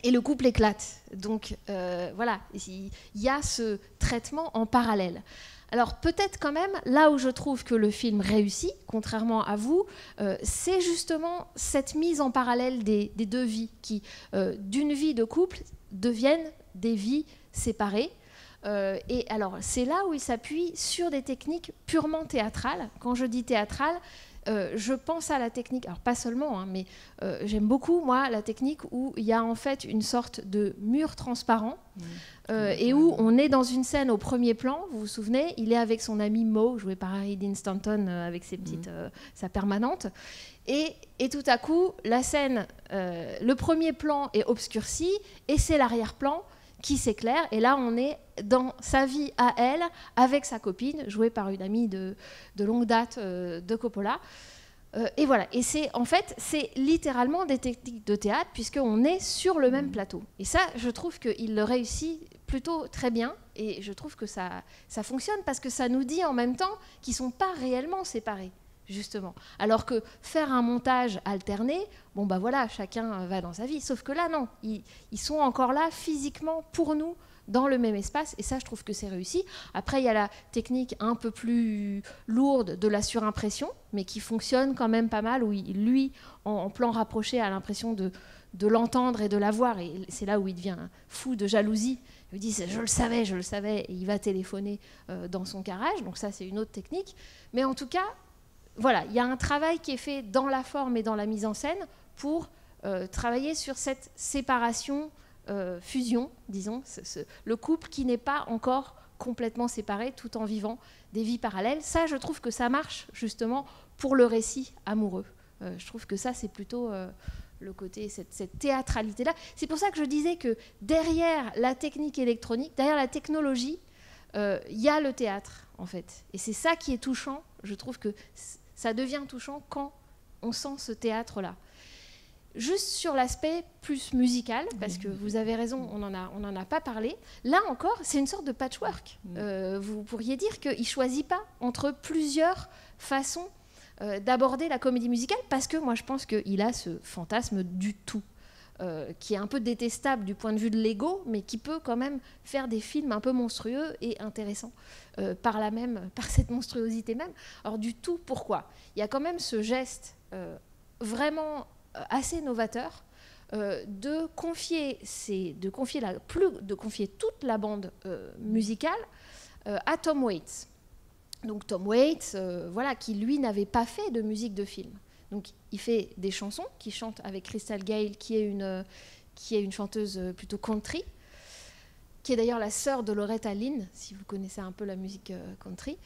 et le couple éclate. Donc voilà, il y a ce traitement en parallèle. Alors peut-être quand même, là où je trouve que le film réussit, contrairement à vous, c'est justement cette mise en parallèle des deux vies qui, d'une vie de couple, deviennent des vies séparées. Et alors, c'est là où il s'appuie sur des techniques purement théâtrales. Quand je dis théâtrale, je pense à la technique, alors pas seulement, hein, mais j'aime beaucoup, moi, la technique où il y a en fait une sorte de mur transparent et où on est dans une scène au premier plan, vous vous souvenez, il est avec son ami Mo, joué par Harry Dean Stanton, avec ses petites, sa permanente. Et tout à coup, la scène, le premier plan est obscurci et c'est l'arrière-plan qui s'éclaire, et là on est dans sa vie à elle, avec sa copine, jouée par une amie de longue date de Coppola. Et voilà, et c'est littéralement des techniques de théâtre, puisqu'on est sur le même plateau. Et ça, je trouve qu'il le réussit plutôt très bien, et je trouve que ça fonctionne, parce que ça nous dit en même temps qu'ils ne sont pas réellement séparés. Justement. Alors que faire un montage alterné, bon bah voilà, chacun va dans sa vie. Sauf que là, non, ils sont encore là physiquement pour nous dans le même espace, et ça, je trouve que c'est réussi. Après, il y a la technique un peu plus lourde de la surimpression, mais qui fonctionne quand même pas mal, où lui, en plan rapproché, a l'impression de l'entendre et de la voir, et c'est là où il devient fou de jalousie. Il dit « je le savais », et il va téléphoner dans son garage. Donc ça, c'est une autre technique. Mais en tout cas, voilà, il y a un travail qui est fait dans la forme et dans la mise en scène pour travailler sur cette séparation, fusion, disons, le couple qui n'est pas encore complètement séparé tout en vivant des vies parallèles. Ça, je trouve que ça marche justement pour le récit amoureux. Je trouve que ça, c'est plutôt le côté, cette théâtralité-là. C'est pour ça que je disais que derrière la technique électronique, derrière la technologie, il y a le théâtre, en fait. Et c'est ça qui est touchant. Je trouve que ça devient touchant quand on sent ce théâtre-là. Juste sur l'aspect plus musical, parce que vous avez raison, on n'en a pas parlé. Là encore, c'est une sorte de patchwork. Vous pourriez dire qu'il ne choisit pas entre plusieurs façons d'aborder la comédie musicale, parce que moi, je pense qu'il a ce fantasme du tout, qui est un peu détestable du point de vue de l'ego, mais qui peut quand même faire des films un peu monstrueux et intéressants par cette monstruosité même. Alors du tout, pourquoi ? Il y a quand même ce geste vraiment assez novateur de confier toute la bande musicale à Tom Waits. Donc Tom Waits, voilà, qui lui n'avait pas fait de musique de film. Donc il fait des chansons, qui chante avec Crystal Gayle, qui est une chanteuse plutôt country, qui est d'ailleurs la sœur de Loretta Lynn, si vous connaissez un peu la musique country.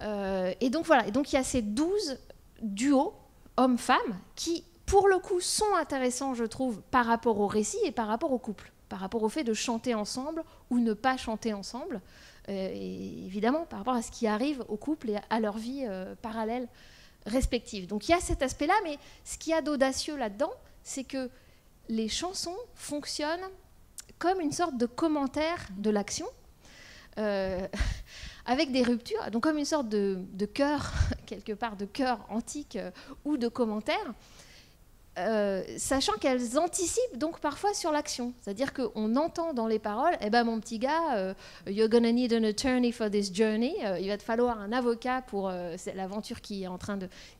Et donc voilà, et donc il y a ces 12 duos hommes-femmes qui, pour le coup, sont intéressants, je trouve, par rapport au récit et par rapport au couple, par rapport au fait de chanter ensemble ou ne pas chanter ensemble, et évidemment par rapport à ce qui arrive au couple et à leur vie parallèle respective. Donc il y a cet aspect-là, mais ce qu'il y a d'audacieux là-dedans, c'est que les chansons fonctionnent comme une sorte de commentaire de l'action, avec des ruptures, donc comme une sorte de chœur, quelque part de chœur antique ou de commentaire, sachant qu'elles anticipent donc parfois sur l'action. C'est-à-dire qu'on entend dans les paroles, eh ben mon petit gars, you're gonna need an attorney for this journey, il va te falloir un avocat pour l'aventure qui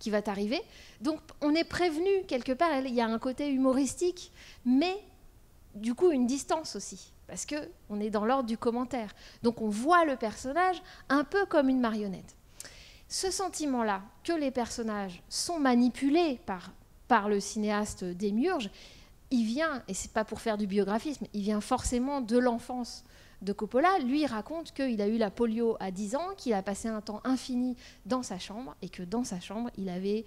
va t'arriver. Donc on est prévenu quelque part, il y a un côté humoristique, mais du coup une distance aussi, parce qu'on est dans l'ordre du commentaire. Donc on voit le personnage un peu comme une marionnette. Ce sentiment-là, que les personnages sont manipulés par le cinéaste Démiurge, il vient, et c'est pas pour faire du biographisme, il vient forcément de l'enfance de Coppola. Lui, il raconte qu'il a eu la polio à 10 ans, qu'il a passé un temps infini dans sa chambre, et que dans sa chambre, il avait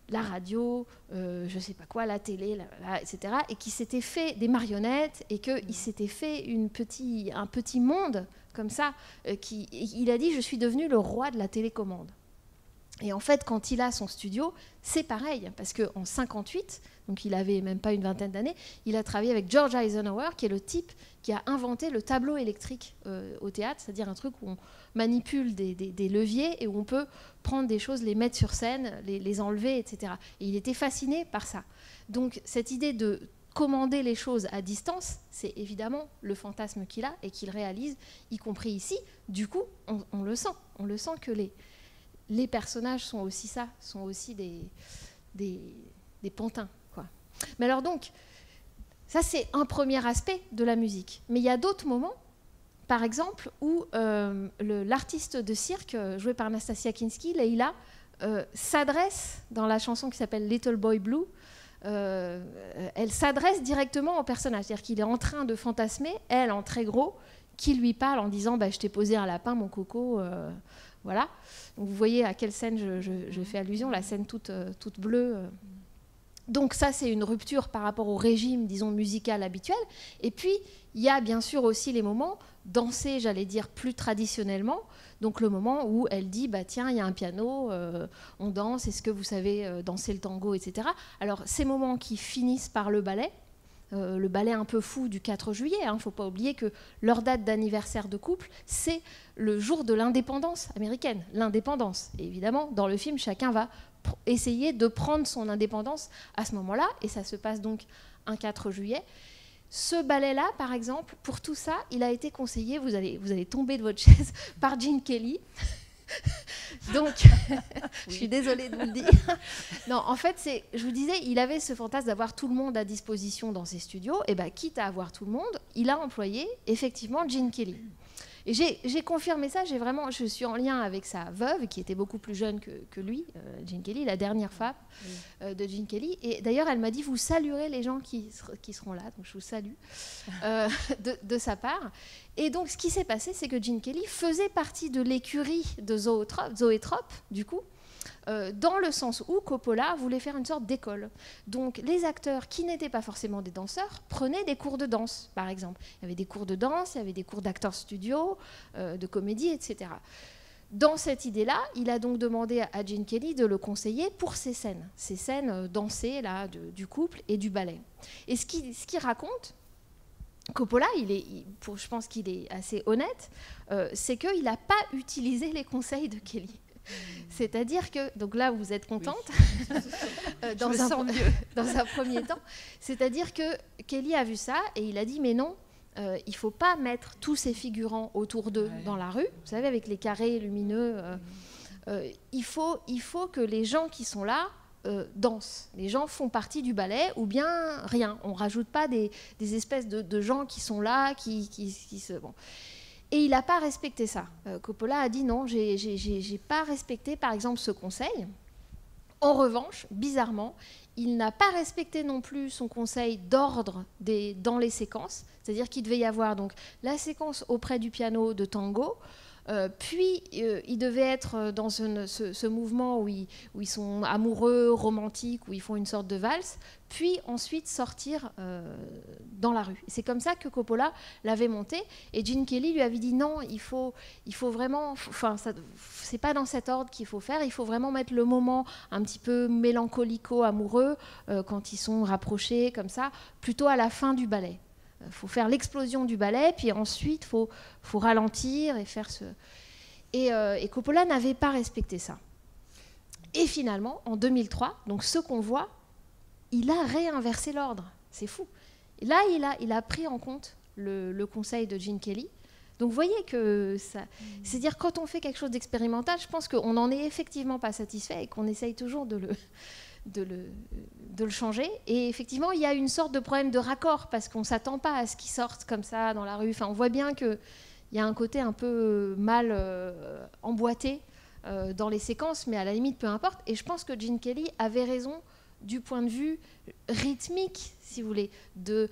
la radio, je sais pas quoi, la télé, etc. Et qu'il s'était fait des marionnettes, et qu'il s'était fait un petit monde comme ça. Il a dit « Je suis devenu le roi de la télécommande ». Et en fait, quand il a son studio, c'est pareil, parce qu'en 1958, donc il avait même pas une vingtaine d'années, il a travaillé avec George Eisenhower, qui est le type qui a inventé le tableau électrique au théâtre, c'est-à-dire un truc où on manipule des leviers et où on peut prendre des choses, les mettre sur scène, les enlever, etc. Et il était fasciné par ça. Donc cette idée de commander les choses à distance, c'est évidemment le fantasme qu'il a et qu'il réalise, y compris ici. Du coup, on le sent. On le sent que les personnages sont aussi ça, sont aussi des pantins, quoi. Mais alors donc, ça c'est un premier aspect de la musique. Mais il y a d'autres moments, par exemple, où l'artiste de cirque, joué par Nastasia Kinski, Leila, s'adresse, dans la chanson qui s'appelle Little Boy Blue, elle s'adresse directement au personnage. C'est-à-dire qu'il est en train de fantasmer, elle en très gros, qui lui parle en disant bah, « je t'ai posé un lapin, mon coco ». Voilà. Donc vous voyez à quelle scène je fais allusion, la scène toute bleue. Donc ça, c'est une rupture par rapport au régime, disons, musical habituel. Et puis, il y a bien sûr aussi les moments dansés, j'allais dire, plus traditionnellement. Donc le moment où elle dit, bah, tiens, il y a un piano, on danse, est-ce que vous savez danser le tango, etc. Alors ces moments qui finissent par le ballet un peu fou du 4 juillet. Il ne faut pas oublier que leur date d'anniversaire de couple, c'est le jour de l'indépendance américaine, l'indépendance. Et évidemment, dans le film, chacun va essayer de prendre son indépendance à ce moment-là, et ça se passe donc un 4 juillet. Ce ballet-là, par exemple, pour tout ça, il a été conseillé, vous allez tomber de votre chaise, par Gene Kelly. Donc, je suis désolée de vous le dire. Non, en fait, je vous disais, il avait ce fantasme d'avoir tout le monde à disposition dans ses studios. Et bien, quitte à avoir tout le monde, il a employé effectivement Gene Kelly. Et j'ai confirmé ça. Je suis en lien avec sa veuve, qui était beaucoup plus jeune que lui, Gene Kelly, la dernière femme de Gene Kelly. Et d'ailleurs, elle m'a dit, vous saluerez les gens qui seront là. Donc, je vous salue de sa part. Et donc, ce qui s'est passé, c'est que Gene Kelly faisait partie de l'écurie de Zoétrope, du coup, dans le sens où Coppola voulait faire une sorte d'école. Donc, les acteurs qui n'étaient pas forcément des danseurs prenaient des cours de danse, par exemple. Il y avait des cours de danse, il y avait des cours d'acteurs studio, de comédie, etc. Dans cette idée-là, il a donc demandé à Gene Kelly de le conseiller pour ces scènes dansées là, du couple et du ballet. Et ce qu'il raconte, Coppola, je pense qu'il est assez honnête, c'est qu'il n'a pas utilisé les conseils de Kelly. C'est-à-dire que, donc là vous êtes contente, oui. Dans un premier temps, c'est-à-dire que Kelly a vu ça et il a dit mais non, il ne faut pas mettre tous ces figurants autour d'eux dans la rue, vous savez, avec les carrés lumineux, il faut que les gens qui sont là dansent. Les gens font partie du ballet ou bien rien. On ne rajoute pas des espèces de gens qui sont là, qui se... Bon. Et il n'a pas respecté ça. Coppola a dit non, j'ai pas respecté par exemple ce conseil. En revanche, bizarrement, il n'a pas respecté non plus son conseil d'ordre dans les séquences, c'est-à-dire qu'il devait y avoir donc la séquence auprès du piano de tango, puis il devait être dans ce mouvement où ils sont amoureux, romantiques, où ils font une sorte de valse, puis ensuite sortir dans la rue. C'est comme ça que Coppola l'avait monté, et Gene Kelly lui avait dit non, il faut vraiment, enfin, c'est pas dans cet ordre qu'il faut faire, il faut vraiment mettre le moment un petit peu mélancolico-amoureux, quand ils sont rapprochés comme ça, plutôt à la fin du ballet. Il faut faire l'explosion du ballet, puis ensuite il faut ralentir et faire ce... Et Coppola n'avait pas respecté ça. Et finalement, en 2003, donc ce qu'on voit, il a réinversé l'ordre. C'est fou. Et là, il a pris en compte le conseil de Gene Kelly. Donc vous voyez que ça... C'est-à-dire quand on fait quelque chose d'expérimental, je pense qu'on n'en est effectivement pas satisfait et qu'on essaye toujours de le changer. Et effectivement, il y a une sorte de problème de raccord parce qu'on ne s'attend pas à ce qu'ils sortent comme ça dans la rue. Enfin, on voit bien qu'il y a un côté un peu mal emboîté dans les séquences, mais à la limite, peu importe. Et je pense que Gene Kelly avait raison du point de vue rythmique, si vous voulez, de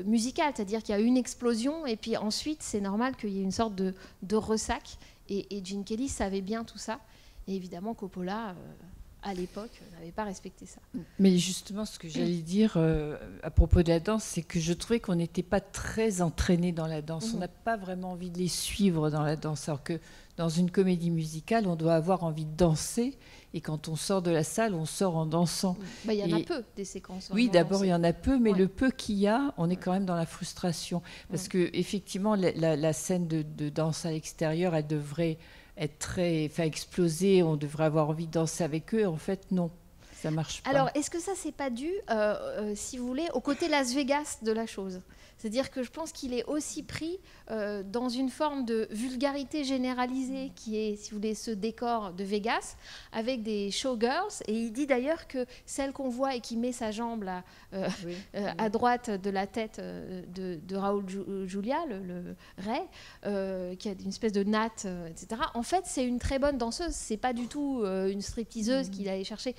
musical. C'est-à-dire qu'il y a une explosion et puis ensuite, c'est normal qu'il y ait une sorte de ressac. Et Gene Kelly savait bien tout ça. Et évidemment, Coppola... à l'époque, n'avait pas respecté ça. Mais justement, ce que j'allais dire à propos de la danse, c'est que je trouvais qu'on n'était pas très entraîné dans la danse. On n'a pas vraiment envie de les suivre dans la danse. Alors que dans une comédie musicale, on doit avoir envie de danser. Et quand on sort de la salle, on sort en dansant. Il y en a peu, des séquences. Oui, d'abord, il y en a peu, mais le peu qu'il y a, on est quand même dans la frustration. Parce qu'effectivement, la scène de danse à l'extérieur, elle devrait... faire exploser, on devrait avoir envie de danser avec eux. En fait, non, ça marche pas. Alors, est-ce que ça, c'est pas dû, si vous voulez, au côté Las Vegas de la chose ? C'est-à-dire que je pense qu'il est aussi pris dans une forme de vulgarité généralisée qui est, si vous voulez, ce décor de Vegas avec des showgirls. Et il dit d'ailleurs que celle qu'on voit et qui met sa jambe là, à droite de la tête de Raoul Julia, le Ray, qui a une espèce de natte, etc. En fait, c'est une très bonne danseuse. C'est pas du tout une stripteaseuse qu'il allait chercher.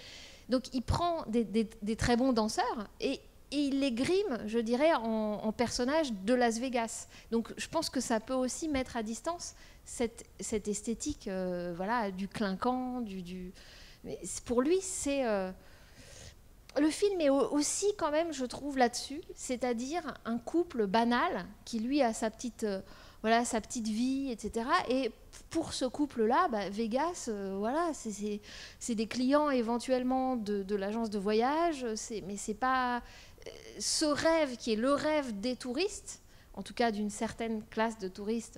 Donc, il prend des très bons danseurs et il les grime, je dirais, en personnages de Las Vegas. Donc je pense que ça peut aussi mettre à distance cette esthétique voilà, du clinquant. Mais pour lui, c'est... Le film est aussi quand même, je trouve, là-dessus, c'est-à-dire un couple banal qui, lui, a sa petite vie, etc. Et pour ce couple-là, Vegas, voilà, c'est des clients éventuellement de l'agence de voyage, mais c'est pas... Ce rêve qui est le rêve des touristes, en tout cas d'une certaine classe de touristes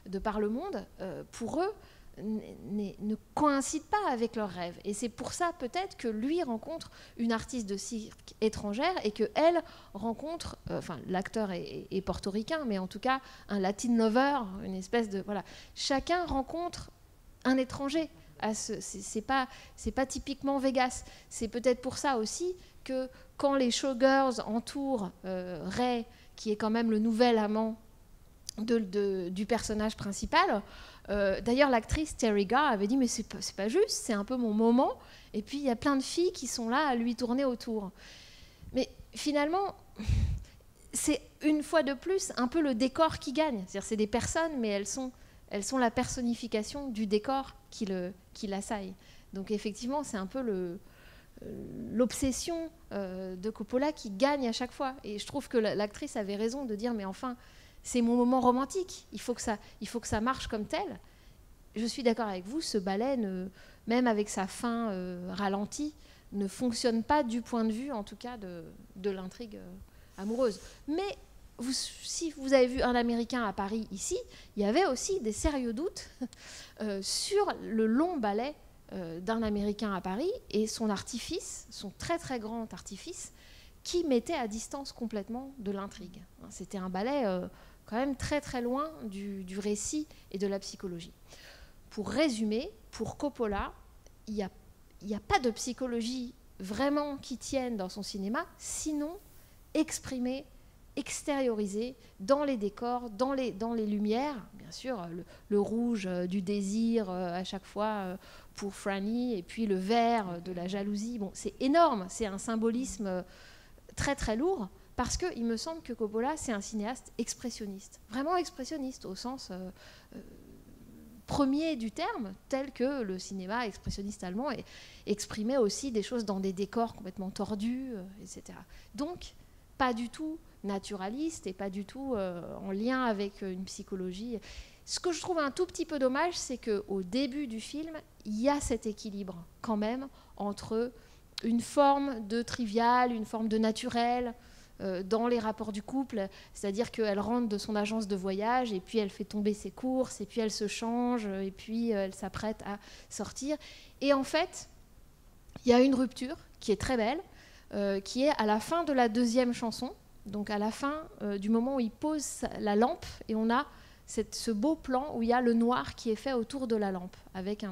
de par le monde, pour eux, ne coïncide pas avec leurs rêves. Et c'est pour ça peut-être que lui rencontre une artiste de cirque étrangère et qu'elle rencontre, l'acteur est portoricain, mais en tout cas un Latin lover, une espèce de... Voilà. Chacun rencontre un étranger. C'est pas typiquement Vegas. C'est peut-être pour ça aussi que quand les showgirls entourent Ray, qui est quand même le nouvel amant du personnage principal, d'ailleurs l'actrice Terry Garr avait dit mais c'est pas juste, c'est un peu mon moment, et puis il y a plein de filles qui sont là à lui tourner autour. Mais finalement, c'est une fois de plus un peu le décor qui gagne. C'est-à-dire c'est des personnes, mais elles sont la personnification du décor qui l'assaille. Donc effectivement, c'est un peu l'obsession de Coppola qui gagne à chaque fois. Et je trouve que l'actrice avait raison de dire mais enfin, c'est mon moment romantique, il faut que ça marche comme tel. Je suis d'accord avec vous, ce ballet, même avec sa fin ralentie, ne fonctionne pas du point de vue, en tout cas, de l'intrigue amoureuse. Mais si vous avez vu Un Américain à Paris ici, il y avait aussi des sérieux doutes sur le long ballet d'Un Américain à Paris et son artifice, son très très grand artifice, qui mettait à distance complètement de l'intrigue. C'était un ballet quand même très très loin du récit et de la psychologie. Pour résumer, pour Coppola, il n'y a pas de psychologie vraiment qui tienne dans son cinéma, sinon exprimer extériorisé dans les décors, dans les lumières, bien sûr, le rouge du désir à chaque fois pour Franny, et puis le vert de la jalousie. Bon, c'est énorme, c'est un symbolisme très très lourd, parce qu'il me semble que Coppola, c'est un cinéaste expressionniste, vraiment expressionniste au sens premier du terme, tel que le cinéma expressionniste allemand exprimait aussi des choses dans des décors complètement tordus, etc. Donc, pas du tout naturaliste et pas du tout en lien avec une psychologie. Ce que je trouve un tout petit peu dommage, c'est qu'au début du film, il y a cet équilibre quand même entre une forme de trivial, une forme de naturel dans les rapports du couple, c'est-à-dire qu'elle rentre de son agence de voyage et puis elle fait tomber ses courses et puis elle se change et puis elle s'apprête à sortir. Et en fait, il y a une rupture qui est très belle, qui est à la fin de la deuxième chanson, donc à la fin du moment où il pose la lampe, et on a ce beau plan où il y a le noir qui est fait autour de la lampe, avec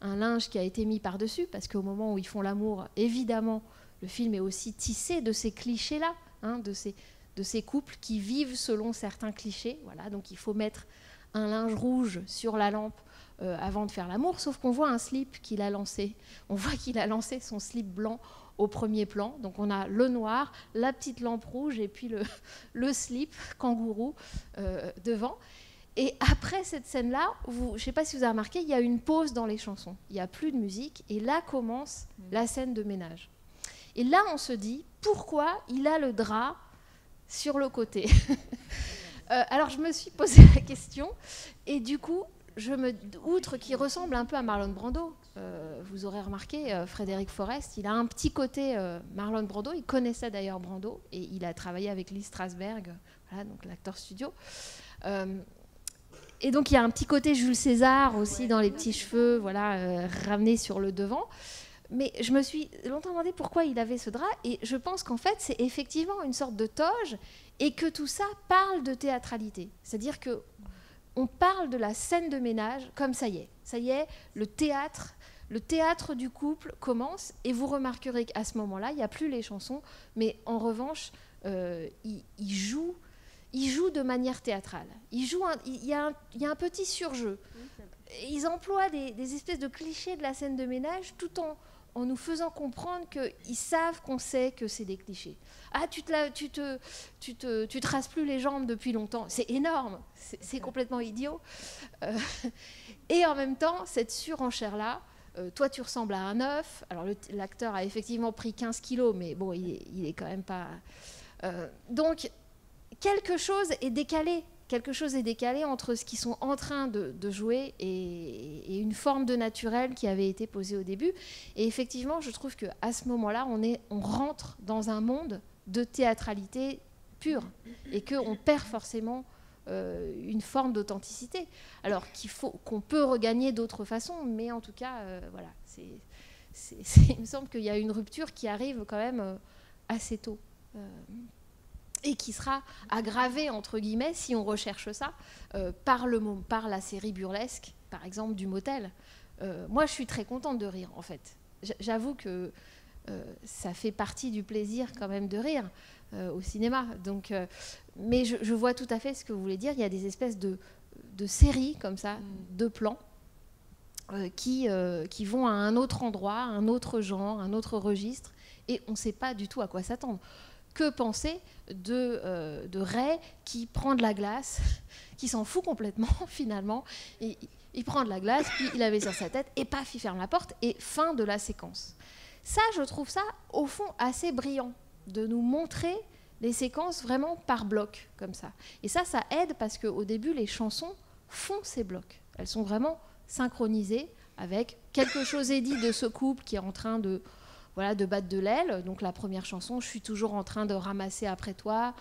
un linge qui a été mis par-dessus, parce qu'au moment où ils font l'amour, évidemment, le film est aussi tissé de ces clichés-là, hein, de ces couples qui vivent selon certains clichés. Voilà, donc il faut mettre un linge rouge sur la lampe avant de faire l'amour, sauf qu'on voit un slip qu'il a lancé. On voit qu'il a lancé son slip blanc au premier plan. Donc on a le noir, la petite lampe rouge et puis le slip kangourou devant. Et après cette scène-là, je ne sais pas si vous avez remarqué, il y a une pause dans les chansons. Il n'y a plus de musique et là commence la scène de ménage. Et là, on se dit, pourquoi il a le drap sur le côté? Alors, je me suis posé la question, et du coup, outre qu'il ressemble un peu à Marlon Brando, vous aurez remarqué, Frédéric Forrest, il a un petit côté Marlon Brando, il connaissait d'ailleurs Brando, et il a travaillé avec Lee Strasberg, voilà, donc l'acteur studio. Et donc, il y a un petit côté Jules César aussi dans les petits cheveux, voilà, ramenés sur le devant. Mais je me suis longtemps demandé pourquoi il avait ce drap, et je pense qu'en fait, c'est effectivement une sorte de toge, et que tout ça parle de théâtralité. C'est-à-dire qu'on parle de la scène de ménage comme ça y est, le théâtre du couple commence, et vous remarquerez qu'à ce moment-là, il n'y a plus les chansons, mais en revanche, il joue de manière théâtrale. Il y a un petit surjeu. Ils emploient des espèces de clichés de la scène de ménage tout en nous faisant comprendre qu'ils savent qu'on sait que c'est des clichés. Ah, tu te rases plus les jambes depuis longtemps. C'est énorme, c'est complètement idiot. Et en même temps, cette surenchère-là, toi tu ressembles à un œuf. Alors l'acteur a effectivement pris 15 kilos, mais bon, il est quand même pas... donc, quelque chose est décalé. Quelque chose est décalé entre ce qu'ils sont en train de jouer et une forme de naturel qui avait été posée au début. Et effectivement, je trouve qu'à ce moment-là, on rentre dans un monde de théâtralité pure et qu'on perd forcément une forme d'authenticité. Alors qu'on peut regagner d'autres façons, mais en tout cas, voilà, il me semble qu'il y a une rupture qui arrive quand même assez tôt. Et qui sera aggravée, entre guillemets, si on recherche ça, par la série burlesque, par exemple, du Motel. Moi, je suis très contente de rire, en fait. J'avoue que ça fait partie du plaisir, quand même, de rire au cinéma. Donc, mais je vois tout à fait ce que vous voulez dire. Il y a des espèces de séries, comme ça, de plans, qui vont à un autre endroit, un autre genre, un autre registre, et on ne sait pas du tout à quoi s'attendre. Que penser de Ray qui prend de la glace, qui s'en fout complètement finalement, il prend de la glace, puis il la met sur sa tête, et paf, il ferme la porte, et fin de la séquence. Ça, je trouve ça, au fond, assez brillant, de nous montrer les séquences vraiment par bloc, comme ça. Et ça aide parce qu'au début, les chansons font ces blocs. Elles sont vraiment synchronisées avec quelque chose est dit de ce couple qui est en train de battre de l'aile. Donc la première chanson, je suis toujours en train de ramasser après toi,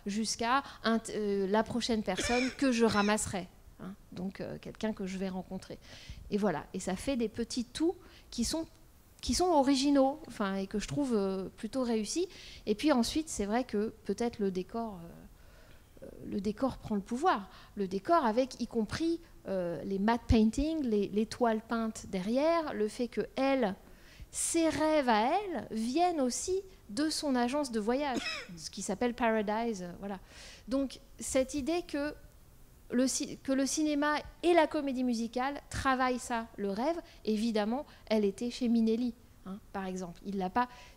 jusqu'à la prochaine personne que je ramasserai. Hein, donc quelqu'un que je vais rencontrer. Et voilà. Et ça fait des petits tout qui sont originaux, et que je trouve plutôt réussis. Et puis ensuite, c'est vrai que peut-être le décor prend le pouvoir. Le décor avec, y compris les matte paintings, les toiles peintes derrière, le fait que elle ses rêves à elle viennent aussi de son agence de voyage, ce qui s'appelle Paradise. Voilà. Donc cette idée que le cinéma et la comédie musicale travaillent ça, le rêve, évidemment, elle était chez Minelli, hein, par exemple.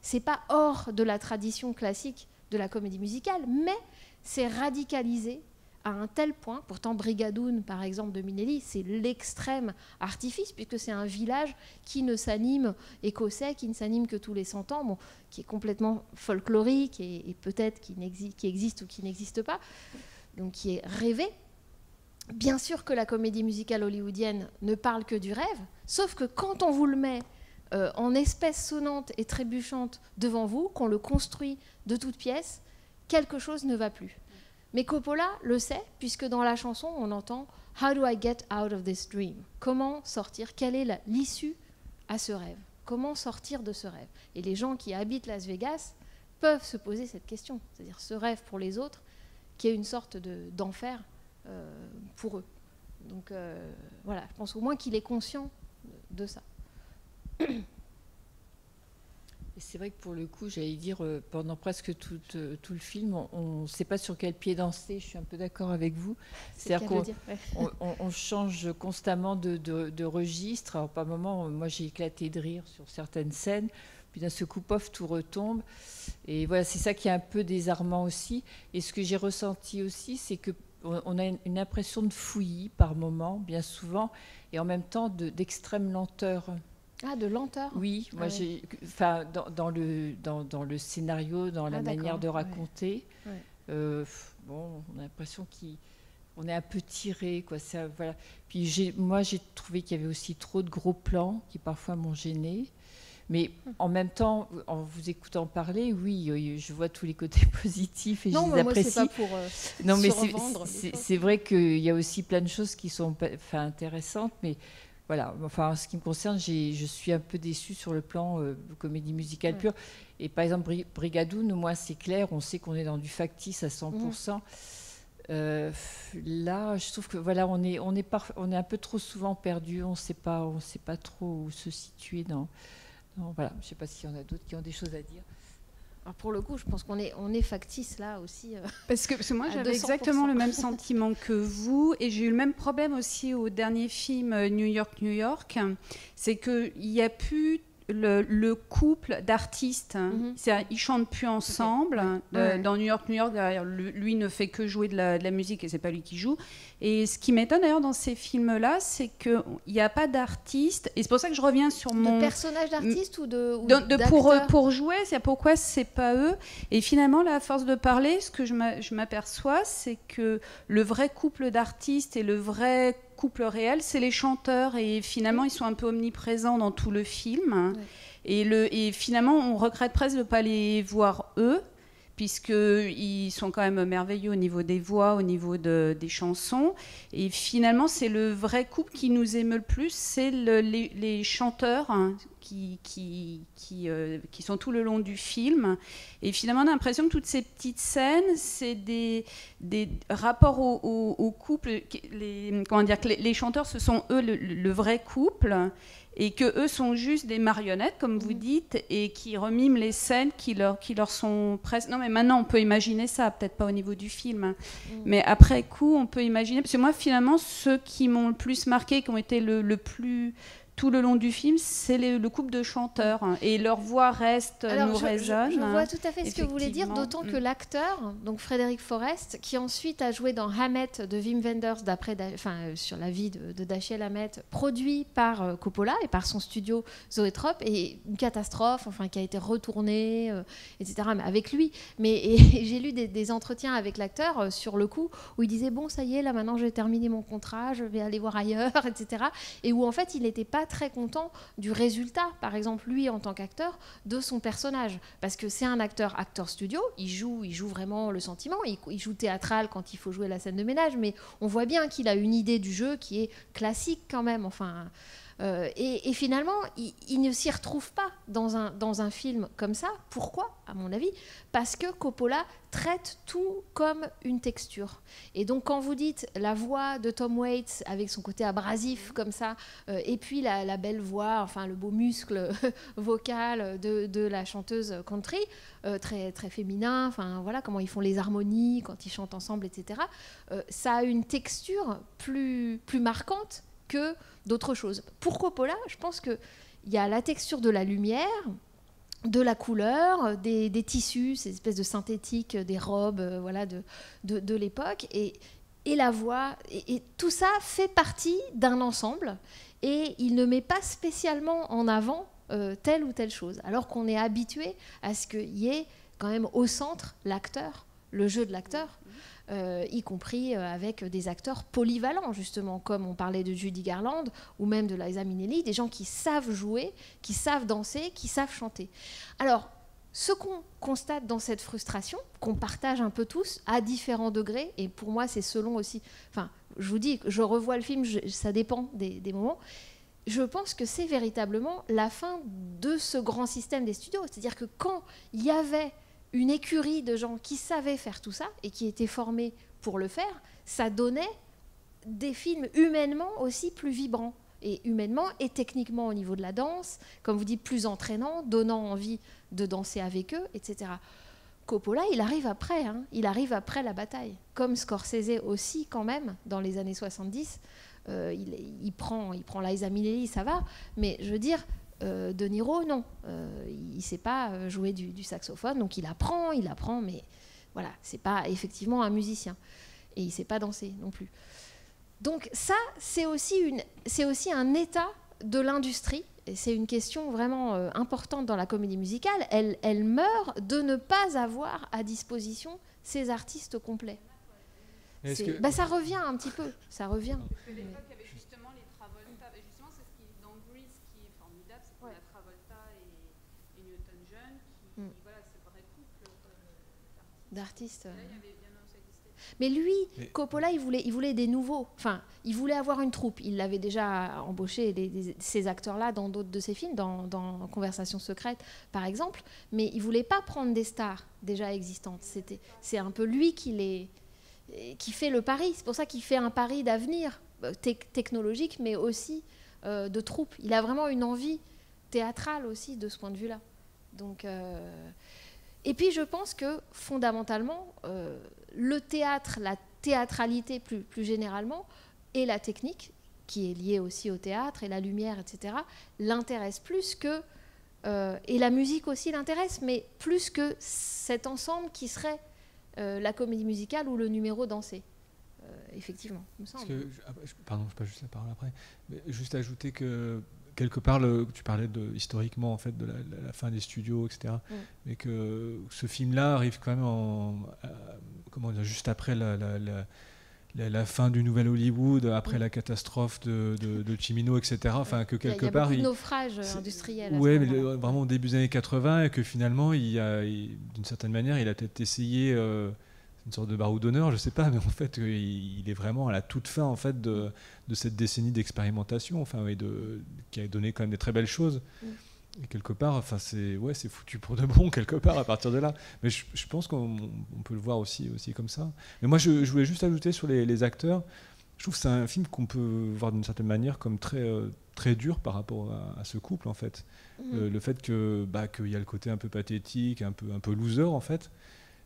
C'est pas hors de la tradition classique de la comédie musicale, mais c'est radicalisé à un tel point. Pourtant, Brigadoon, par exemple, de Minelli, c'est l'extrême artifice, puisque c'est un village qui ne s'anime, écossais, qui ne s'anime que tous les 100 ans, bon, qui est complètement folklorique et peut-être qui existe ou qui n'existe pas, donc qui est rêvé. Bien sûr que la comédie musicale hollywoodienne ne parle que du rêve, sauf que quand on vous le met en espèces sonnantes et trébuchantes devant vous, qu'on le construit de toutes pièces, quelque chose ne va plus. Mais Coppola le sait, puisque dans la chanson, on entend « How do I get out of this dream ?» Comment sortir? Quelle est l'issue à ce rêve? Comment sortir de ce rêve? Et les gens qui habitent Las Vegas peuvent se poser cette question, c'est-à-dire ce rêve pour les autres, qui est une sorte d'enfer pour eux. Donc voilà, je pense au moins qu'il est conscient de ça. Et c'est vrai que pour le coup, j'allais dire, pendant presque tout le film, on ne sait pas sur quel pied danser. Je suis un peu d'accord avec vous. C'est-à-dire qu'on change constamment de registre. Alors, par moments, moi, j'ai éclaté de rire sur certaines scènes. Puis d'un seul coup, pof, tout retombe. Et voilà, c'est ça qui est un peu désarmant aussi. Et ce que j'ai ressenti aussi, c'est qu'on a une impression de fouillis par moments, bien souvent, et en même temps d'extrême lenteur. Ah, de lenteur. Oui, moi dans le scénario, dans la manière de raconter, bon, on a l'impression qu'on est un peu tiré, quoi. Voilà. Puis moi, j'ai trouvé qu'il y avait aussi trop de gros plans qui parfois m'ont gênée. Mais en même temps, en vous écoutant parler, oui, je vois tous les côtés positifs et je les apprécie. Non, c'est pas pour non, mais revendre. C'est vrai qu'il y a aussi plein de choses qui sont intéressantes, mais voilà. Enfin, en ce qui me concerne, je suis un peu déçue sur le plan comédie musicale pure. Et par exemple, Brigadoon, moi, c'est clair, on sait qu'on est dans du factice à 100%. Là, je trouve que voilà, on est un peu trop souvent perdu. On sait pas trop où se situer dans. Non, voilà, je ne sais pas s'il y en a d'autres qui ont des choses à dire. Alors pour le coup, je pense qu'on est factice là aussi. Parce que moi, j'avais exactement le même sentiment que vous, et j'ai eu le même problème aussi au dernier film New York, New York. C'est qu'il n'y a plus le couple d'artistes. Ils chantent plus ensemble. Dans New York, New York, derrière, lui ne fait que jouer de la musique et c'est pas lui qui joue. Et ce qui m'étonne d'ailleurs dans ces films-là, c'est qu'il n'y a pas d'artistes. Et c'est pour ça que je reviens sur mon... De personnage d'artiste ou pour jouer, c'est pourquoi c'est pas eux. Et finalement, là, à force de parler, ce que je m'aperçois, c'est que le vrai couple d'artistes et le vrai couple réel, c'est les chanteurs. Et finalement, ils sont un peu omniprésents dans tout le film. Et finalement, on regrette presque de ne pas les voir eux, puisqu'ils sont quand même merveilleux au niveau des voix, au niveau des chansons. Et finalement, c'est le vrai couple qui nous émeut le plus, c'est les chanteurs qui sont tout le long du film. Et finalement, on a l'impression que toutes ces petites scènes, c'est des rapports au couple. Les chanteurs, ce sont eux le vrai couple. Et que eux sont juste des marionnettes, comme vous dites, et qui remiment les scènes qui leur sont presque... Non, mais maintenant, on peut imaginer ça, peut-être pas au niveau du film, mais après coup, on peut imaginer... Parce que moi, finalement, ceux qui m'ont le plus marqué, qui ont été le plus... tout le long du film, c'est le couple de chanteurs. Et leur voix nous résonne. Je vois tout à fait ce que vous voulez dire, d'autant que l'acteur, donc Frédéric Forrest, qui ensuite a joué dans Hammett de Wim Wenders, sur la vie de Dashiell Hammett, produit par Coppola et par son studio Zoetrope, et une catastrophe, qui a été retournée, etc., mais avec lui. Et j'ai lu des entretiens avec l'acteur sur le coup, où il disait, bon, ça y est, là maintenant j'ai terminé mon contrat, je vais aller voir ailleurs, etc. Et où en fait, il n'était pas très content du résultat, par exemple lui en tant qu'acteur, de son personnage, parce que c'est un acteur studio, il joue vraiment le sentiment, il joue théâtral quand il faut jouer la scène de ménage, mais on voit bien qu'il a une idée du jeu qui est classique quand même, Et finalement, il ne s'y retrouve pas dans un film comme ça. Pourquoi, à mon avis? Parce que Coppola traite tout comme une texture. Et donc, quand vous dites la voix de Tom Waits avec son côté abrasif comme ça, et puis la belle voix, enfin le beau muscle vocal de la chanteuse country, très, très féminin, enfin voilà comment ils font les harmonies quand ils chantent ensemble, etc. Ça a une texture plus marquante que d'autres choses. Pour Coppola, je pense qu'il y a la texture de la lumière, de la couleur, des tissus, ces espèces de synthétiques, des robes voilà, de l'époque, et la voix, et tout ça fait partie d'un ensemble, et il ne met pas spécialement en avant telle ou telle chose, alors qu'on est habitué à ce qu'il y ait quand même au centre l'acteur, le jeu de l'acteur, y compris avec des acteurs polyvalents, justement, comme on parlait de Judy Garland ou même de Liza Minnelli, des gens qui savent jouer, qui savent danser, qui savent chanter. Alors, ce qu'on constate dans cette frustration, qu'on partage un peu tous, à différents degrés, et pour moi, c'est selon aussi... Enfin, je vous dis, je revois le film, ça dépend des moments. Je pense que c'est véritablement la fin de ce grand système des studios. C'est-à-dire que quand il y avait une écurie de gens qui savaient faire tout ça et qui étaient formés pour le faire, ça donnait des films humainement aussi plus vibrants. Et humainement et techniquement au niveau de la danse, comme vous dites, plus entraînants, donnant envie de danser avec eux, etc. Coppola, il arrive après, hein, il arrive après la bataille. Comme Scorsese aussi, quand même, dans les années 70, il prend Liza Minnelli, ça va, mais je veux dire... De Niro, non. Il ne sait pas jouer du saxophone, donc il apprend, mais voilà, c'est pas effectivement un musicien. Et il ne sait pas danser non plus. Donc ça, c'est aussi un état de l'industrie, et c'est une question vraiment importante dans la comédie musicale. Elle meurt de ne pas avoir à disposition ces artistes complets. Ça revient un petit peu, ça revient. D'artistes. Mais lui, Coppola, il voulait des nouveaux. Enfin, il voulait avoir une troupe. Il l'avait déjà embauché, ces acteurs-là, dans d'autres de ses films, dans Conversation secrète, par exemple. Mais il voulait pas prendre des stars déjà existantes. C'est un peu lui qui fait le pari. C'est pour ça qu'il fait un pari d'avenir technologique, mais aussi de troupe. Il a vraiment une envie théâtrale aussi de ce point de vue-là. Donc... Et puis je pense que fondamentalement, le théâtre, la théâtralité plus généralement, et la technique, qui est liée aussi au théâtre, et la lumière, etc., l'intéresse plus que... et la musique aussi l'intéresse, mais plus que cet ensemble qui serait la comédie musicale ou le numéro dansé. Effectivement, il me semble. Pardon, je passe juste la parole après. Mais juste ajouter que... quelque part, tu parlais historiquement en fait de la fin des studios, etc. Mais que ce film-là arrive quand même juste après la fin du nouvel Hollywood, après la catastrophe de Cimino, etc. Enfin, que quelque part, il y a beaucoup de naufrages industriels. Oui, mais vraiment au début des années 80, et que finalement, d'une certaine manière, il a peut-être essayé une sorte de barreau d'honneur, je sais pas, mais en fait, il est vraiment à la toute fin en fait de cette décennie d'expérimentation, enfin, qui a donné quand même des très belles choses. Et quelque part, enfin, c'est foutu pour de bon quelque part à partir de là. Mais je pense qu'on peut le voir aussi comme ça. Mais moi, je voulais juste ajouter sur les acteurs. Je trouve que c'est un film qu'on peut voir d'une certaine manière comme très dur par rapport à ce couple en fait. Le fait qu'il y a le côté un peu pathétique, un peu loser en fait.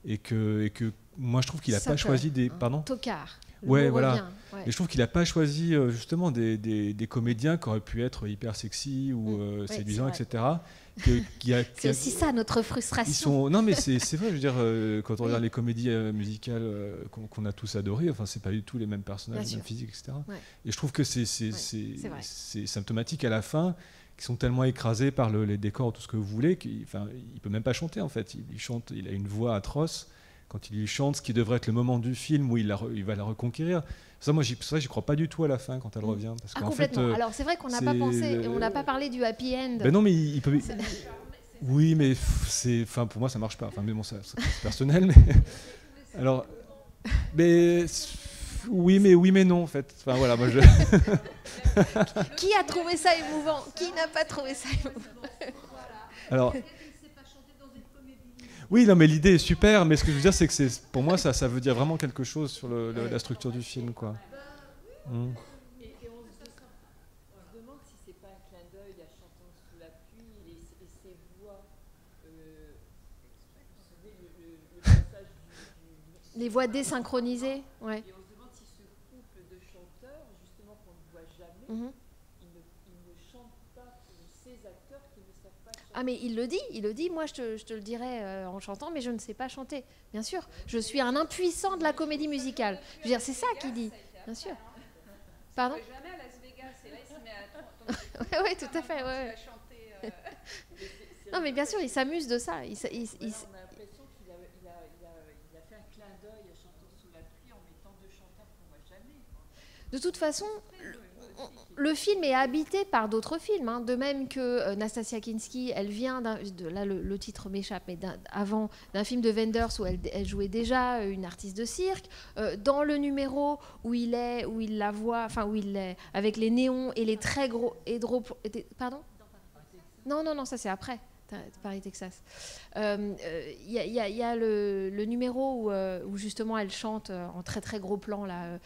Et que moi je trouve qu'il n'a pas choisi des... Pardon ? Tocard. Ouais, voilà. Ouais. Et je trouve qu'il n'a pas choisi justement des comédiens qui auraient pu être hyper sexy ou séduisants, etc. C'est aussi ça notre frustration. Non mais c'est vrai, je veux dire, quand on regarde les comédies musicales qu'on a tous adorées, enfin c'est pas du tout les mêmes personnages, les mêmes physiques, etc. Ouais. Et je trouve que c'est symptomatique à la fin, qui sont tellement écrasés par les décors, tout ce que vous voulez, qu'il ne peut même pas chanter en fait. Il a une voix atroce quand il chante, ce qui devrait être le moment du film où il va la reconquérir. Ça, moi, j'y crois pas du tout à la fin quand elle revient. Parce qu'en complètement. Alors c'est vrai qu'on n'a pas pensé, on n'a pas parlé du happy end. Ben non, mais il peut. Oui, mais pour moi ça marche pas. Enfin, mais bon, c'est personnel. Mais alors, mais Oui, mais non, en fait. Enfin, voilà, moi, Qui a trouvé ça émouvant? Qui n'a pas trouvé ça émouvant? Alors... Oui, non, mais l'idée est super, mais ce que je veux dire, c'est que pour moi, ça veut dire vraiment quelque chose sur la structure du film, quoi. Et on se demande si c'est pas un clin d'œil à Chantons sous la pluie et ses voix. Vous savez, le passage Les voix désynchronisées, ouais. Et on se demande si ce couple de chanteurs, justement qu'on ne voit jamais, ils ne chantent pas, ces acteurs qui ne savent pas chanter. Ah mais il le dit, moi je te le dirais en chantant, mais je ne sais pas chanter, bien sûr. Je suis un impuissant de la comédie musicale. Je veux dire, c'est ça qu'il dit, bien sûr. Pardon? Jamais à Las Vegas, et là il se met à Oui, tout à fait, ouais. Non mais bien sûr, il s'amuse de ça. On a l'impression qu'il a fait un clin d'œil à Chantons sous la pluie en mettant deux chanteurs qu'on voit jamais. De toute façon, le film est habité par d'autres films, hein, de même que Nastassja Kinski, elle vient là le titre m'échappe, mais avant d'un film de Wenders où elle jouait déjà une artiste de cirque. Dans le numéro où il la voit, enfin où il est avec les néons et les très gros pardon. Non, ça c'est après. Paris, Texas. Il y a le numéro où justement elle chante en très très gros plan là,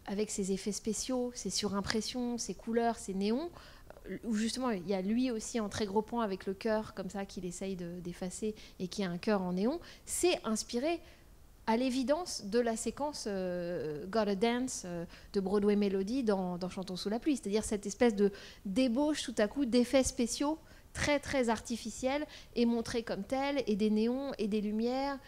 avec ses effets spéciaux, ses surimpressions, ses couleurs, ses néons, où justement il y a lui aussi en très gros plan avec le chœur comme ça qu'il essaye d'effacer et qui a un chœur en néon. C'est inspiré à l'évidence de la séquence Gotta Dance de Broadway Melody dans Chantons sous la pluie, c'est-à-dire cette espèce de débauche tout à coup d'effets spéciaux très très artificiel et montré comme tel, et des néons et des lumières.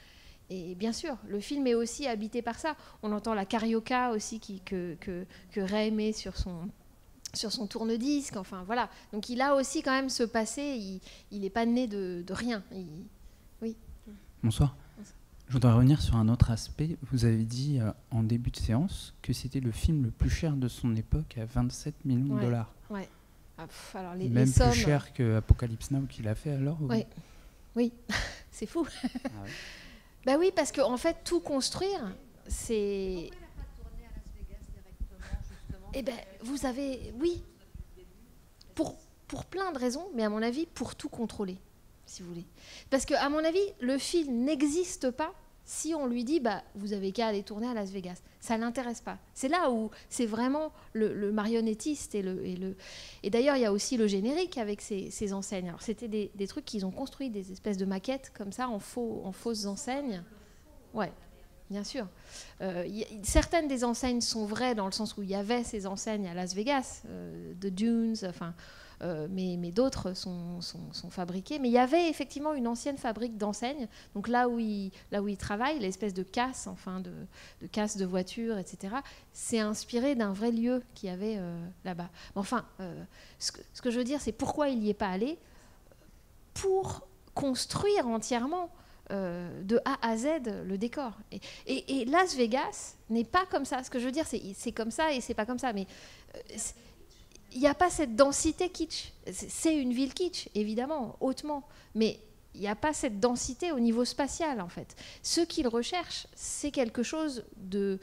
Et bien sûr, le film est aussi habité par ça. On entend la carioca aussi que Ray met sur son tourne-disque. Enfin voilà. Donc il a aussi quand même ce passé. Il n'est pas né de rien. Oui. Bonsoir. Je voudrais revenir sur un autre aspect. Vous avez dit en début de séance que c'était le film le plus cher de son époque à 27 millions de dollars. Ouais. Alors même les sommes... plus cher que Apocalypse Now qu'il a fait alors ou... Oui, c'est fou. Ah oui. Bah oui, parce qu'en fait, tout construire, c'est... Pourquoi elle n'a pas tourné à Las Vegas directement, justement? Eh bien, vous avez... Oui, pour plein de raisons, mais à mon avis, pour tout contrôler, si vous voulez. Parce qu'à mon avis, le film n'existe pas si on lui dit vous avez qu'à aller tourner à Las Vegas. Ça ne l'intéresse pas. C'est là où c'est vraiment le marionnettiste. Et d'ailleurs, il y a aussi le générique avec ces enseignes. Alors, c'était des trucs qu'ils ont construits, des espèces de maquettes comme ça, en fausses enseignes. Ouais, bien sûr. Certaines des enseignes sont vraies dans le sens où il y avait ces enseignes à Las Vegas, de Dunes, enfin... mais d'autres sont fabriqués. Mais il y avait effectivement une ancienne fabrique d'enseignes, donc là où il travaille, l'espèce de casse, enfin de casse de voiture, etc. C'est inspiré d'un vrai lieu qu'il y avait là-bas. Mais enfin, ce que je veux dire, c'est pourquoi il n'y est pas allé pour construire entièrement de A à Z le décor. Et Las Vegas n'est pas comme ça. Ce que je veux dire, c'est comme ça et c'est pas comme ça. Mais il n'y a pas cette densité kitsch. C'est une ville kitsch, évidemment, hautement, mais il n'y a pas cette densité au niveau spatial, en fait. Ce qu'il recherche, c'est quelque chose de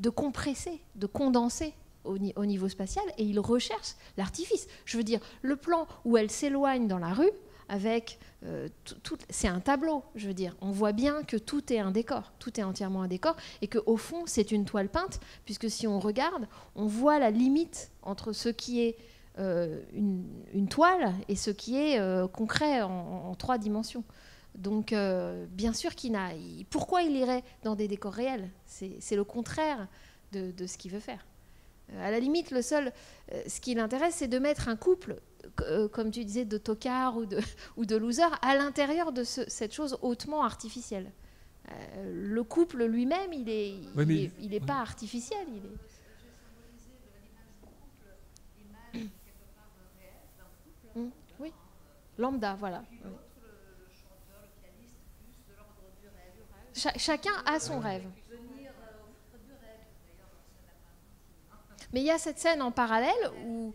compressé, de condensé au niveau spatial, et il recherche l'artifice. Je veux dire, le plan où elle s'éloigne dans la rue, avec c'est un tableau, je veux dire. On voit bien que tout est un décor, tout est entièrement un décor, et qu'au fond, c'est une toile peinte, puisque si on regarde, on voit la limite entre ce qui est une toile et ce qui est concret en 3 dimensions. Donc, bien sûr pourquoi il irait dans des décors réels? C'est le contraire de ce qu'il veut faire. À la limite, ce qui l'intéresse, c'est de mettre un couple, comme tu disais, de tocard ou de loser, à l'intérieur de cette chose hautement artificielle. Le couple lui-même, il est pas artificiel. Il est... Oui, lambda, voilà. Chacun a son rêve. Mais il y a cette scène en parallèle où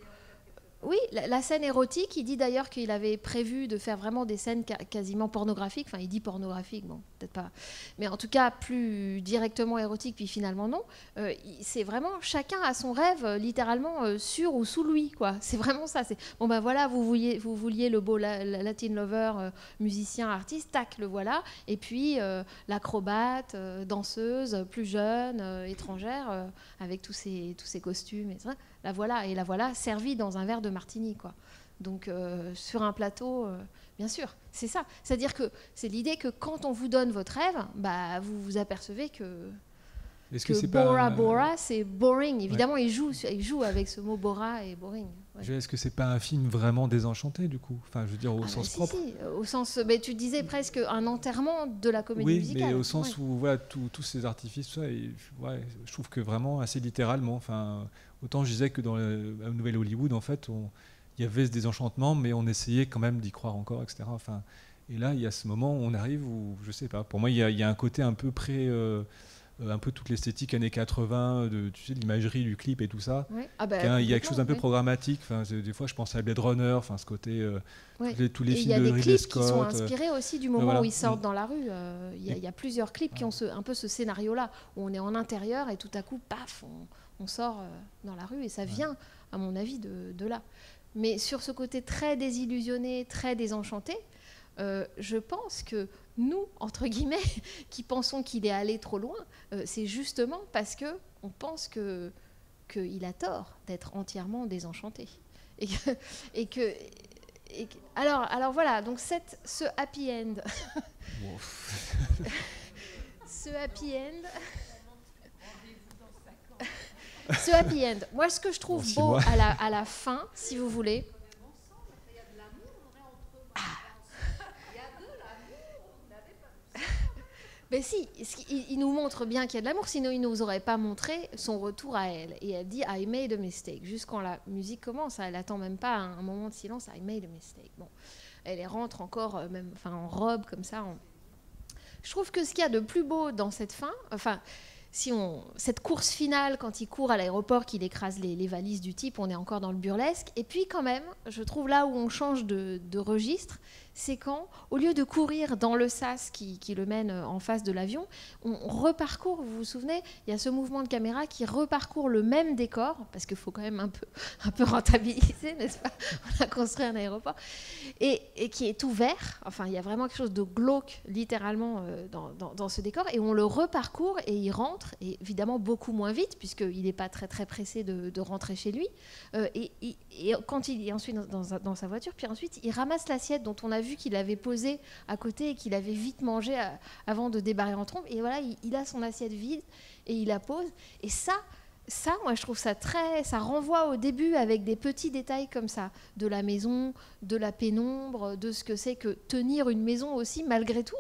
Oui, la scène érotique, il dit d'ailleurs qu'il avait prévu de faire vraiment des scènes quasiment pornographiques. Enfin, il dit pornographique, bon, peut-être pas. Mais en tout cas, plus directement érotique, puis finalement non. C'est vraiment, chacun a son rêve, littéralement, sur ou sous lui, quoi. C'est vraiment ça. C'est, bon, ben voilà, vous vouliez le beau Latin lover, musicien, artiste, tac, le voilà. Et puis, l'acrobate, danseuse, plus jeune, étrangère, avec tous ces costumes, et ça. La voilà servie dans un verre de martini, quoi. Donc sur un plateau, bien sûr, c'est ça. C'est-à-dire que c'est l'idée que quand on vous donne votre rêve, bah, vous vous apercevez que Bora Bora, c'est boring. Évidemment, ouais. il joue avec ce mot Bora et boring. Ouais. Est-ce que c'est pas un film vraiment désenchanté, du coup? Enfin, je veux dire, au sens propre. Si, au sens, mais tu disais presque un enterrement de la comédie musicale. Oui, mais au sens où voilà, tous ces artifices, tout ça, et, ouais, je trouve que vraiment assez littéralement. Enfin, autant je disais que dans la Nouvelle Hollywood, en fait, il y avait ce désenchantement, mais on essayait quand même d'y croire encore, etc. Enfin, et là, il y a ce moment où on arrive où, je sais pas, pour moi, il y a un côté un peu un peu toute l'esthétique années 80, tu sais, de l'imagerie du clip et tout ça. Oui. Il y a quelque chose un peu programmatique. Enfin, des fois, je pense à Blade Runner, enfin, ce côté, tous les films de Ridley Scott. Il y a des clips qui sont inspirés aussi du moment où ils sortent dans la rue. Il y a plusieurs clips qui ont un peu ce scénario-là, où on est en intérieur et tout à coup, paf, on sort dans la rue. Et ça vient, à mon avis, de là. Mais sur ce côté très désillusionné, très désenchanté, je pense que nous, entre guillemets, qui pensons qu'il est allé trop loin, c'est justement parce qu'on pense qu'il a tort d'être entièrement désenchanté. Alors voilà, donc ce happy end. Ce happy end. Ce happy end. Moi, ce que je trouve beau à la fin, si vous voulez. Mais si, il nous montre bien qu'il y a de l'amour, sinon il ne nous aurait pas montré son retour à elle. Et elle dit « I made a mistake ». Juste quand la musique commence, elle n'attend même pas un moment de silence, « I made a mistake ». Bon, elle rentre encore en robe comme ça. Je trouve que ce qu'il y a de plus beau dans cette fin, cette course finale, quand il court à l'aéroport, qu'il écrase les valises du type, on est encore dans le burlesque. Et puis quand même, je trouve là où on change de registre, c'est quand, au lieu de courir dans le sas qui le mène en face de l'avion, on reparcourt, vous vous souvenez, il y a ce mouvement de caméra qui reparcourt le même décor, parce qu'il faut quand même un peu rentabiliser, n'est-ce pas? On a construit un aéroport, et qui est tout vert, enfin il y a vraiment quelque chose de glauque, littéralement, dans ce décor, et on le reparcourt, et il rentre, et évidemment beaucoup moins vite, puisqu'il n'est pas très très pressé de rentrer chez lui, et quand il est ensuite dans sa voiture, puis ensuite il ramasse l'assiette dont on a vu qu'il avait posé à côté et qu'il avait vite mangé avant de débarrer en trompe. Et voilà, il a son assiette vide et il la pose. Et ça, moi, je trouve ça ça renvoie au début avec des petits détails comme ça, de la maison, de la pénombre, de ce que c'est que tenir une maison aussi, malgré tout,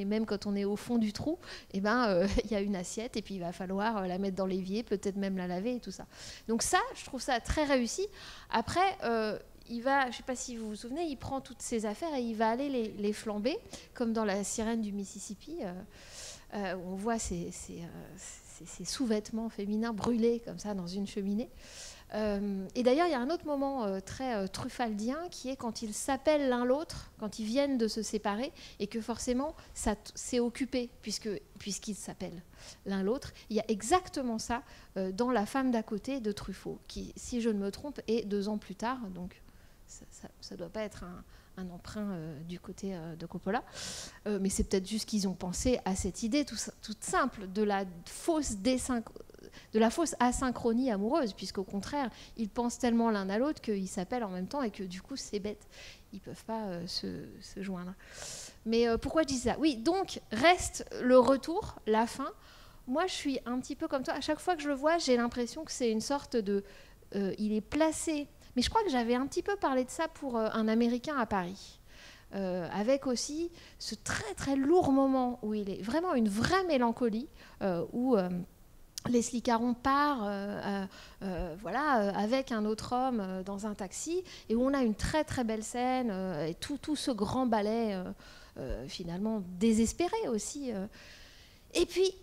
même quand on est au fond du trou, il y a une assiette et puis il va falloir la mettre dans l'évier, peut-être même la laver et tout ça. Donc ça, je trouve ça très réussi. Après, il va, je ne sais pas si vous vous souvenez, il prend toutes ses affaires et il va aller les flamber, comme dans La Sirène du Mississippi, où on voit ces sous-vêtements féminins brûlés comme ça dans une cheminée. Et d'ailleurs, il y a un autre moment très truffaldien qui est quand ils s'appellent l'un l'autre, quand ils viennent de se séparer, et que forcément, ça c'est occupé, puisqu'ils s'appellent l'un l'autre. Il y a exactement ça dans La femme d'à côté de Truffaut, qui, si je ne me trompe, est 2 ans plus tard, donc ça ne doit pas être un emprunt du côté de Coppola, mais c'est peut-être juste qu'ils ont pensé à cette idée toute simple de la fausse asynchronie amoureuse, puisqu'au contraire, ils pensent tellement l'un à l'autre qu'ils s'appellent en même temps et que du coup, c'est bête. Ils ne peuvent pas se joindre. Mais pourquoi je dis ça? Oui, donc, reste le retour, la fin. Moi, je suis un petit peu comme toi. À chaque fois que je le vois, j'ai l'impression que c'est une sorte de... il est placé... Mais je crois que j'avais un petit peu parlé de ça pour Un Américain à Paris. Avec aussi ce très très lourd moment où il est vraiment une vraie mélancolie, où Leslie Caron part avec un autre homme dans un taxi, et où on a une très très belle scène, et tout ce grand ballet finalement désespéré aussi. Et puis,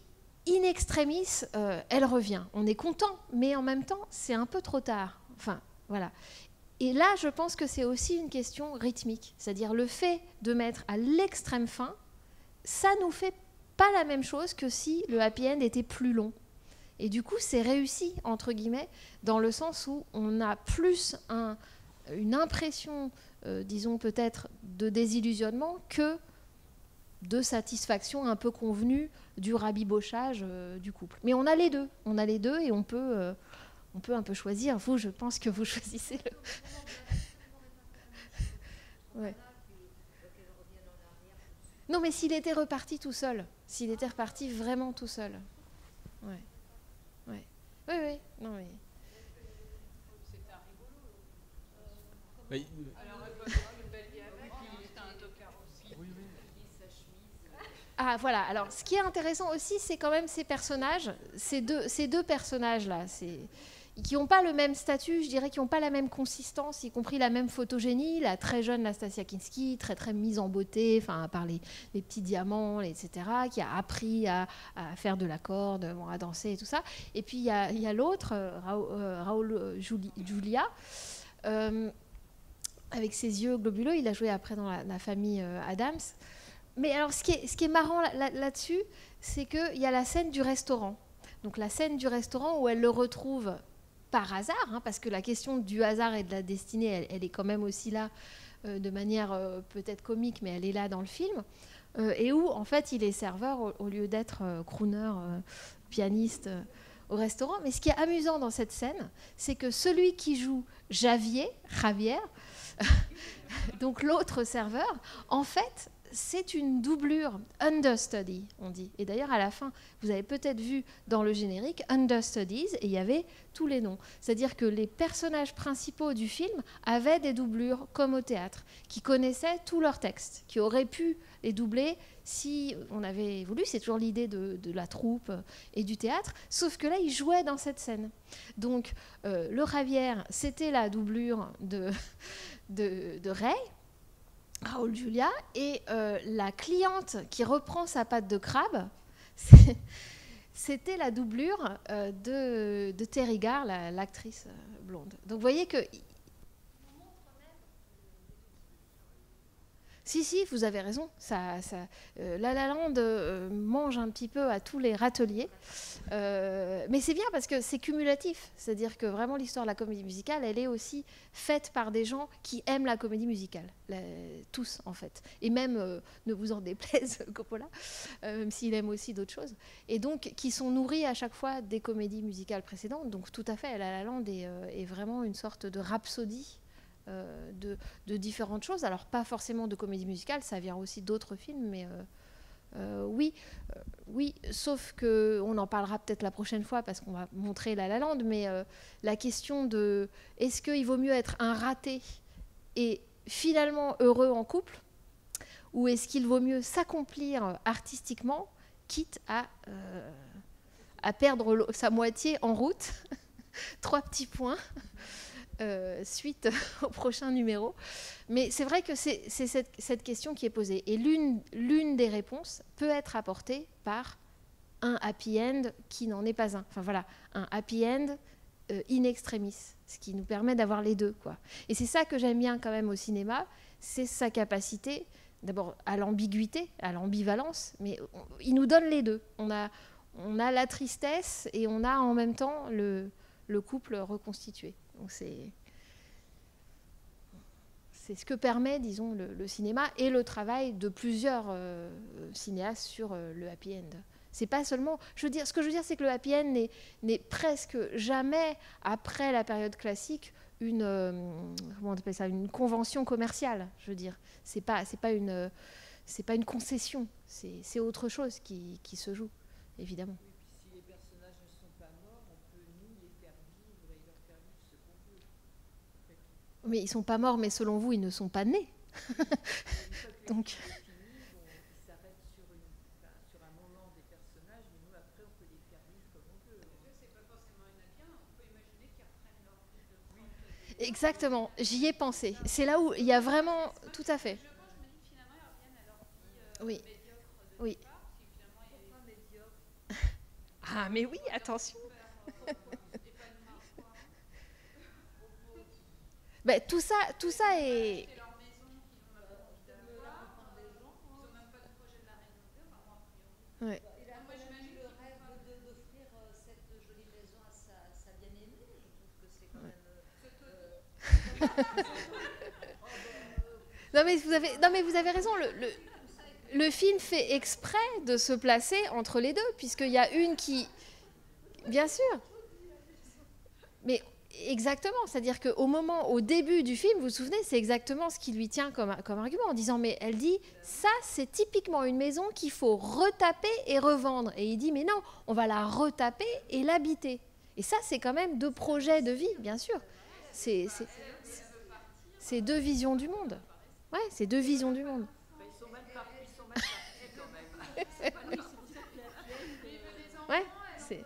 in extremis, elle revient. On est content, mais en même temps, c'est un peu trop tard. Enfin, voilà. Et là, je pense que c'est aussi une question rythmique. C'est-à-dire le fait de mettre à l'extrême fin, ça nous fait pas la même chose que si le happy end était plus long. Et du coup, c'est réussi, entre guillemets, dans le sens où on a plus une impression, disons peut-être, de désillusionnement que de satisfaction un peu convenue du rabibochage du couple. Mais on a les deux. On a les deux et on peut un peu choisir. Vous, je pense que vous choisissez le... Ouais. Non, mais s'il était reparti tout seul, s'il était reparti vraiment tout seul. Ouais. Ouais. Oui, oui. Non, mais... Mais, Ah, voilà. Alors, ce qui est intéressant aussi, c'est quand même ces personnages, ces deux personnages-là, qui n'ont pas le même statut, je dirais, qui n'ont pas la même consistance, y compris la même photogénie. La très jeune Nastasia Kinski, très, très mise en beauté, par les petits diamants, etc., qui a appris à faire de la corde, à danser et tout ça. Et puis, il y a l'autre, Raoul Julia, avec ses yeux globuleux. Il a joué après dans la famille Adams. Mais alors, ce qui est marrant là-dessus, c'est qu'il y a la scène du restaurant. Donc la scène du restaurant où elle le retrouve par hasard, parce que la question du hasard et de la destinée, elle est quand même aussi là de manière peut-être comique, mais elle est là dans le film, et où en fait il est serveur au lieu d'être crooner, pianiste au restaurant. Mais ce qui est amusant dans cette scène, c'est que celui qui joue Javier, donc l'autre serveur, en fait, c'est une doublure, understudy, on dit. Et d'ailleurs, à la fin, vous avez peut-être vu dans le générique understudies, et il y avait tous les noms. C'est-à-dire que les personnages principaux du film avaient des doublures, comme au théâtre, qui connaissaient tous leurs textes, qui auraient pu les doubler si on avait voulu. C'est toujours l'idée de la troupe et du théâtre, sauf que là, ils jouaient dans cette scène. Donc, le Javier, c'était la doublure de Ray, Raoul Julia, et la cliente qui reprend sa pâte de crabe, c'était la doublure de Terry Garr, l'actrice blonde. Donc vous voyez que... Si, vous avez raison. La La Land mange un petit peu à tous les râteliers. Mais c'est bien parce que c'est cumulatif. C'est-à-dire que vraiment l'histoire de la comédie musicale, elle est aussi faite par des gens qui aiment la comédie musicale. Tous, en fait. Et même, ne vous en déplaise, Coppola, même s'il aime aussi d'autres choses. Et donc, qui sont nourris à chaque fois des comédies musicales précédentes. Donc tout à fait, La La Land est vraiment une sorte de rhapsodie de différentes choses. Alors pas forcément de comédie musicale, ça vient aussi d'autres films, mais oui, sauf qu'on en parlera peut-être la prochaine fois parce qu'on va montrer La La Land, mais la question de est-ce qu'il vaut mieux être un raté et finalement heureux en couple, ou est-ce qu'il vaut mieux s'accomplir artistiquement, quitte à perdre sa moitié en route. 3 petits points. Suite au prochain numéro. Mais c'est vrai que c'est cette question qui est posée. Et l'une des réponses peut être apportée par un happy end qui n'en est pas un. Enfin voilà, un happy end in extremis, ce qui nous permet d'avoir les deux, quoi. Et c'est ça que j'aime bien quand même au cinéma, c'est sa capacité, d'abord à l'ambiguïté, à l'ambivalence, mais il nous donne les deux. On a la tristesse et on a en même temps le couple reconstitué. Donc c'est ce que permet, disons, le cinéma et le travail de plusieurs cinéastes sur le happy end. C'est pas seulement... ce que je veux dire, c'est que le happy end n'est presque jamais, après la période classique, comment on appelle ça, une convention commerciale, je veux dire. C'est pas une concession, c'est autre chose qui se joue, évidemment. Mais ils ne sont pas morts, mais selon vous, ils ne sont pas nés. Donc... Exactement, j'y ai pensé. C'est là où il y a vraiment... Tout à fait. Oui. Oui. Ah, mais oui, attention. Ben, tout ça est... Ouais. Non mais vous avez raison, le film fait exprès de se placer entre les deux, puisqu'il y a une qui... Bien sûr. Mais exactement, c'est-à-dire au début du film, vous vous souvenez, c'est exactement ce qui lui tient comme argument, en disant, mais elle dit, ça c'est typiquement une maison qu'il faut retaper et revendre. Et il dit, mais non, on va la retaper et l'habiter. Et ça, c'est quand même 2 projets de vie, bien sûr. C'est 2 visions du monde. Ouais, c'est 2 visions du monde. Ils sont mal partis quand même. Ouais, c'est...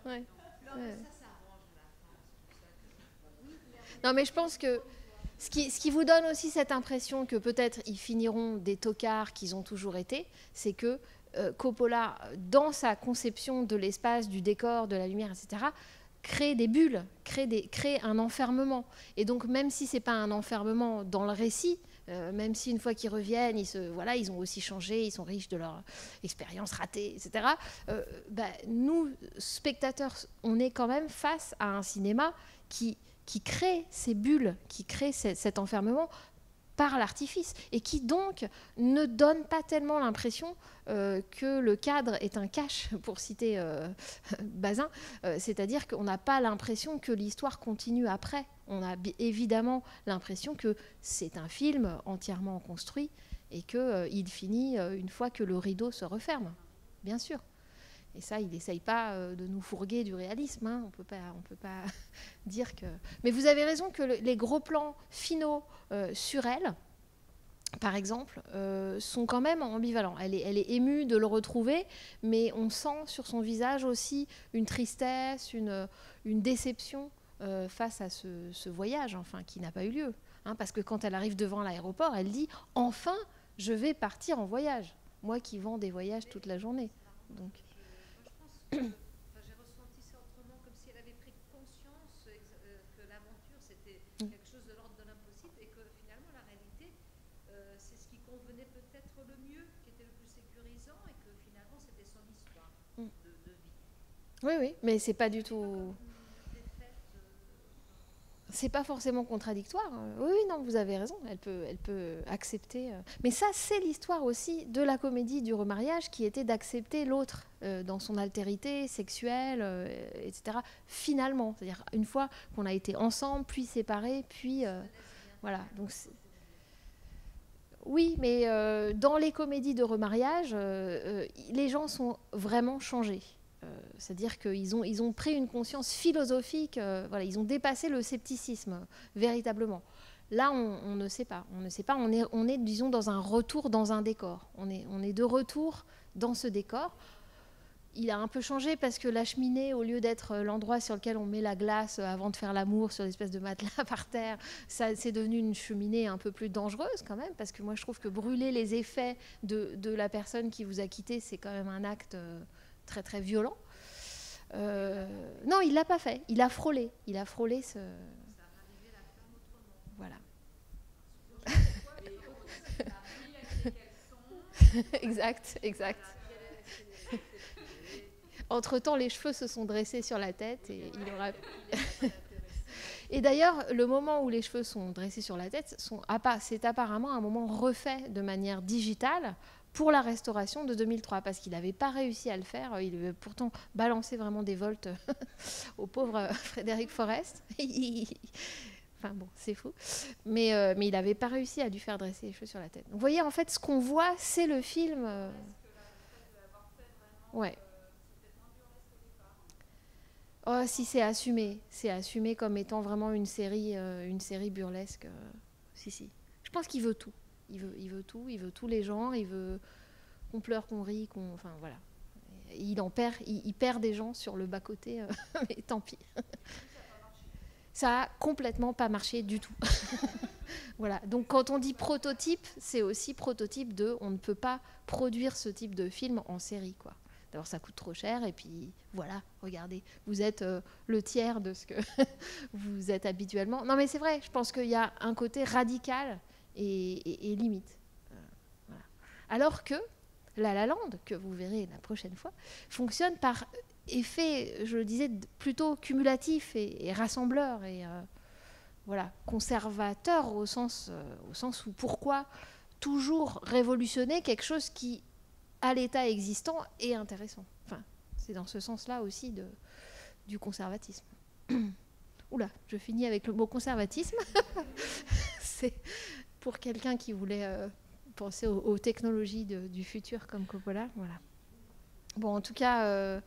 Ouais. Ouais. Non, mais je pense que ce qui vous donne aussi cette impression que peut-être ils finiront des tocards qu'ils ont toujours été, c'est que Coppola, dans sa conception de l'espace, du décor, de la lumière, etc., crée des bulles, crée un enfermement. Et donc, même si ce n'est pas un enfermement dans le récit, même si une fois qu'ils reviennent, ils ont aussi changé, ils sont riches de leur expérience ratée, etc., nous, spectateurs, on est quand même face à un cinéma qui crée ces bulles, qui crée cet enfermement par l'artifice, et qui donc ne donne pas tellement l'impression que le cadre est un cache, pour citer Bazin, c'est-à-dire qu'on n'a pas l'impression que l'histoire continue après. On a évidemment l'impression que c'est un film entièrement construit et qu'il finit une fois que le rideau se referme, bien sûr. Et ça, il n'essaye pas de nous fourguer du réalisme. Hein. On peut pas dire que... Mais vous avez raison que les gros plans finaux sur elle, par exemple, sont quand même ambivalents. Elle est émue de le retrouver, mais on sent sur son visage aussi une tristesse, une déception face à ce voyage, enfin, qui n'a pas eu lieu. Hein, parce que quand elle arrive devant l'aéroport, elle dit « Enfin, je vais partir en voyage. Moi qui vends des voyages toute la journée. » Donc... J'ai ressenti ça autrement, comme si elle avait pris conscience que l'aventure c'était quelque chose de l'ordre de l'impossible et que finalement la réalité c'est ce qui convenait peut-être le mieux, qui était le plus sécurisant et que finalement c'était son histoire de vie. Oui, mais c'est pas du tout... C'est pas forcément contradictoire. Oui, non, vous avez raison. Elle peut accepter. Mais ça, c'est l'histoire aussi de la comédie du remariage, qui était d'accepter l'autre dans son altérité sexuelle, etc. Finalement, c'est-à-dire une fois qu'on a été ensemble, puis séparés, puis voilà. Donc oui, mais dans les comédies de remariage, les gens sont vraiment changés. C'est-à-dire qu'ils ont pris une conscience philosophique, voilà, ils ont dépassé le scepticisme, véritablement. Là, on ne sait pas. On est, disons, dans un retour dans un décor. On est de retour dans ce décor. Il a un peu changé parce que la cheminée, au lieu d'être l'endroit sur lequel on met la glace avant de faire l'amour sur l'espèce de matelas par terre, c'est devenu une cheminée un peu plus dangereuse quand même, parce que moi, je trouve que brûler les effets de la personne qui vous a quitté, c'est quand même un acte... très très violent. Non, il l'a pas fait. Il a frôlé ce... Voilà. Exact. Entre-temps, les cheveux se sont dressés sur la tête et il aura... Et d'ailleurs, le moment où les cheveux sont dressés sur la tête, c'est apparemment un moment refait de manière digitale pour la restauration de 2003, parce qu'il n'avait pas réussi à le faire. Il avait pourtant balancé vraiment des volts au pauvre Frédéric Forest. Enfin bon, c'est fou. Mais il n'avait pas réussi à lui faire dresser les cheveux sur la tête. Donc, vous voyez, en fait, ce qu'on voit, c'est le film... Ouais. Oh, si, c'est assumé comme étant vraiment une série burlesque. Si. Je pense qu'il veut tout. Il veut tout, il veut tous les genres, il veut qu'on pleure, qu'on rit, enfin voilà. Il perd des gens sur le bas-côté, mais tant pis. Ça a complètement pas marché du tout. Voilà. Donc quand on dit prototype, c'est aussi prototype de on ne peut pas produire ce type de film en série, quoi. D'abord, ça coûte trop cher, et puis voilà, regardez, vous êtes le tiers de ce que vous êtes habituellement. Non, mais c'est vrai, je pense qu'il y a un côté radical et limite. Voilà. Alors que La La Land, que vous verrez la prochaine fois, fonctionne par effet, je le disais, plutôt cumulatif et rassembleur, et voilà, conservateur au sens où pourquoi toujours révolutionner quelque chose qui, à l'état existant, est intéressant. Enfin, c'est dans ce sens-là aussi du conservatisme. Oula, je finis avec le mot conservatisme. C'est pour quelqu'un qui voulait penser aux technologies du futur comme Coppola. Voilà. Bon, en tout cas,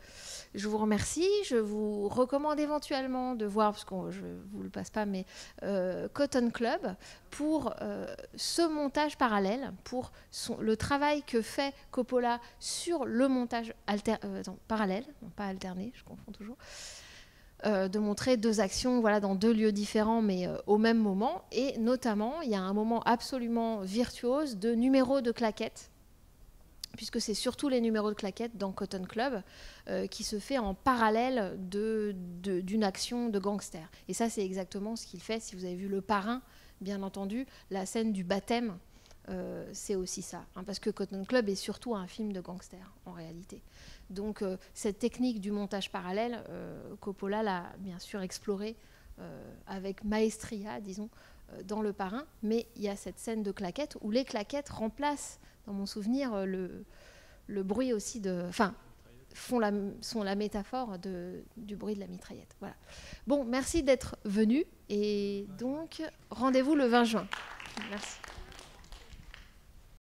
je vous remercie. Je vous recommande éventuellement de voir, parce que je ne vous le passe pas, mais Cotton Club, pour ce montage parallèle, pour le travail que fait Coppola sur le montage parallèle, non pas alterné, je confonds toujours, de montrer deux actions, voilà, dans deux lieux différents, mais au même moment. Et notamment, il y a un moment absolument virtuose de numéros de claquettes, puisque c'est surtout les numéros de claquettes dans Cotton Club qui se fait en parallèle d'une action de gangster. Et ça, c'est exactement ce qu'il fait. Si vous avez vu Le Parrain, bien entendu, la scène du baptême, c'est aussi ça. Hein, parce que Cotton Club est surtout un film de gangster, en réalité. Donc, cette technique du montage parallèle, Coppola l'a bien sûr explorée avec maestria, disons, dans Le Parrain. Mais il y a cette scène de claquettes où les claquettes remplacent, dans mon souvenir, le bruit aussi enfin, sont la métaphore du bruit de la mitraillette. Voilà. Bon, merci d'être venu, et donc rendez-vous le 20 juin. Merci.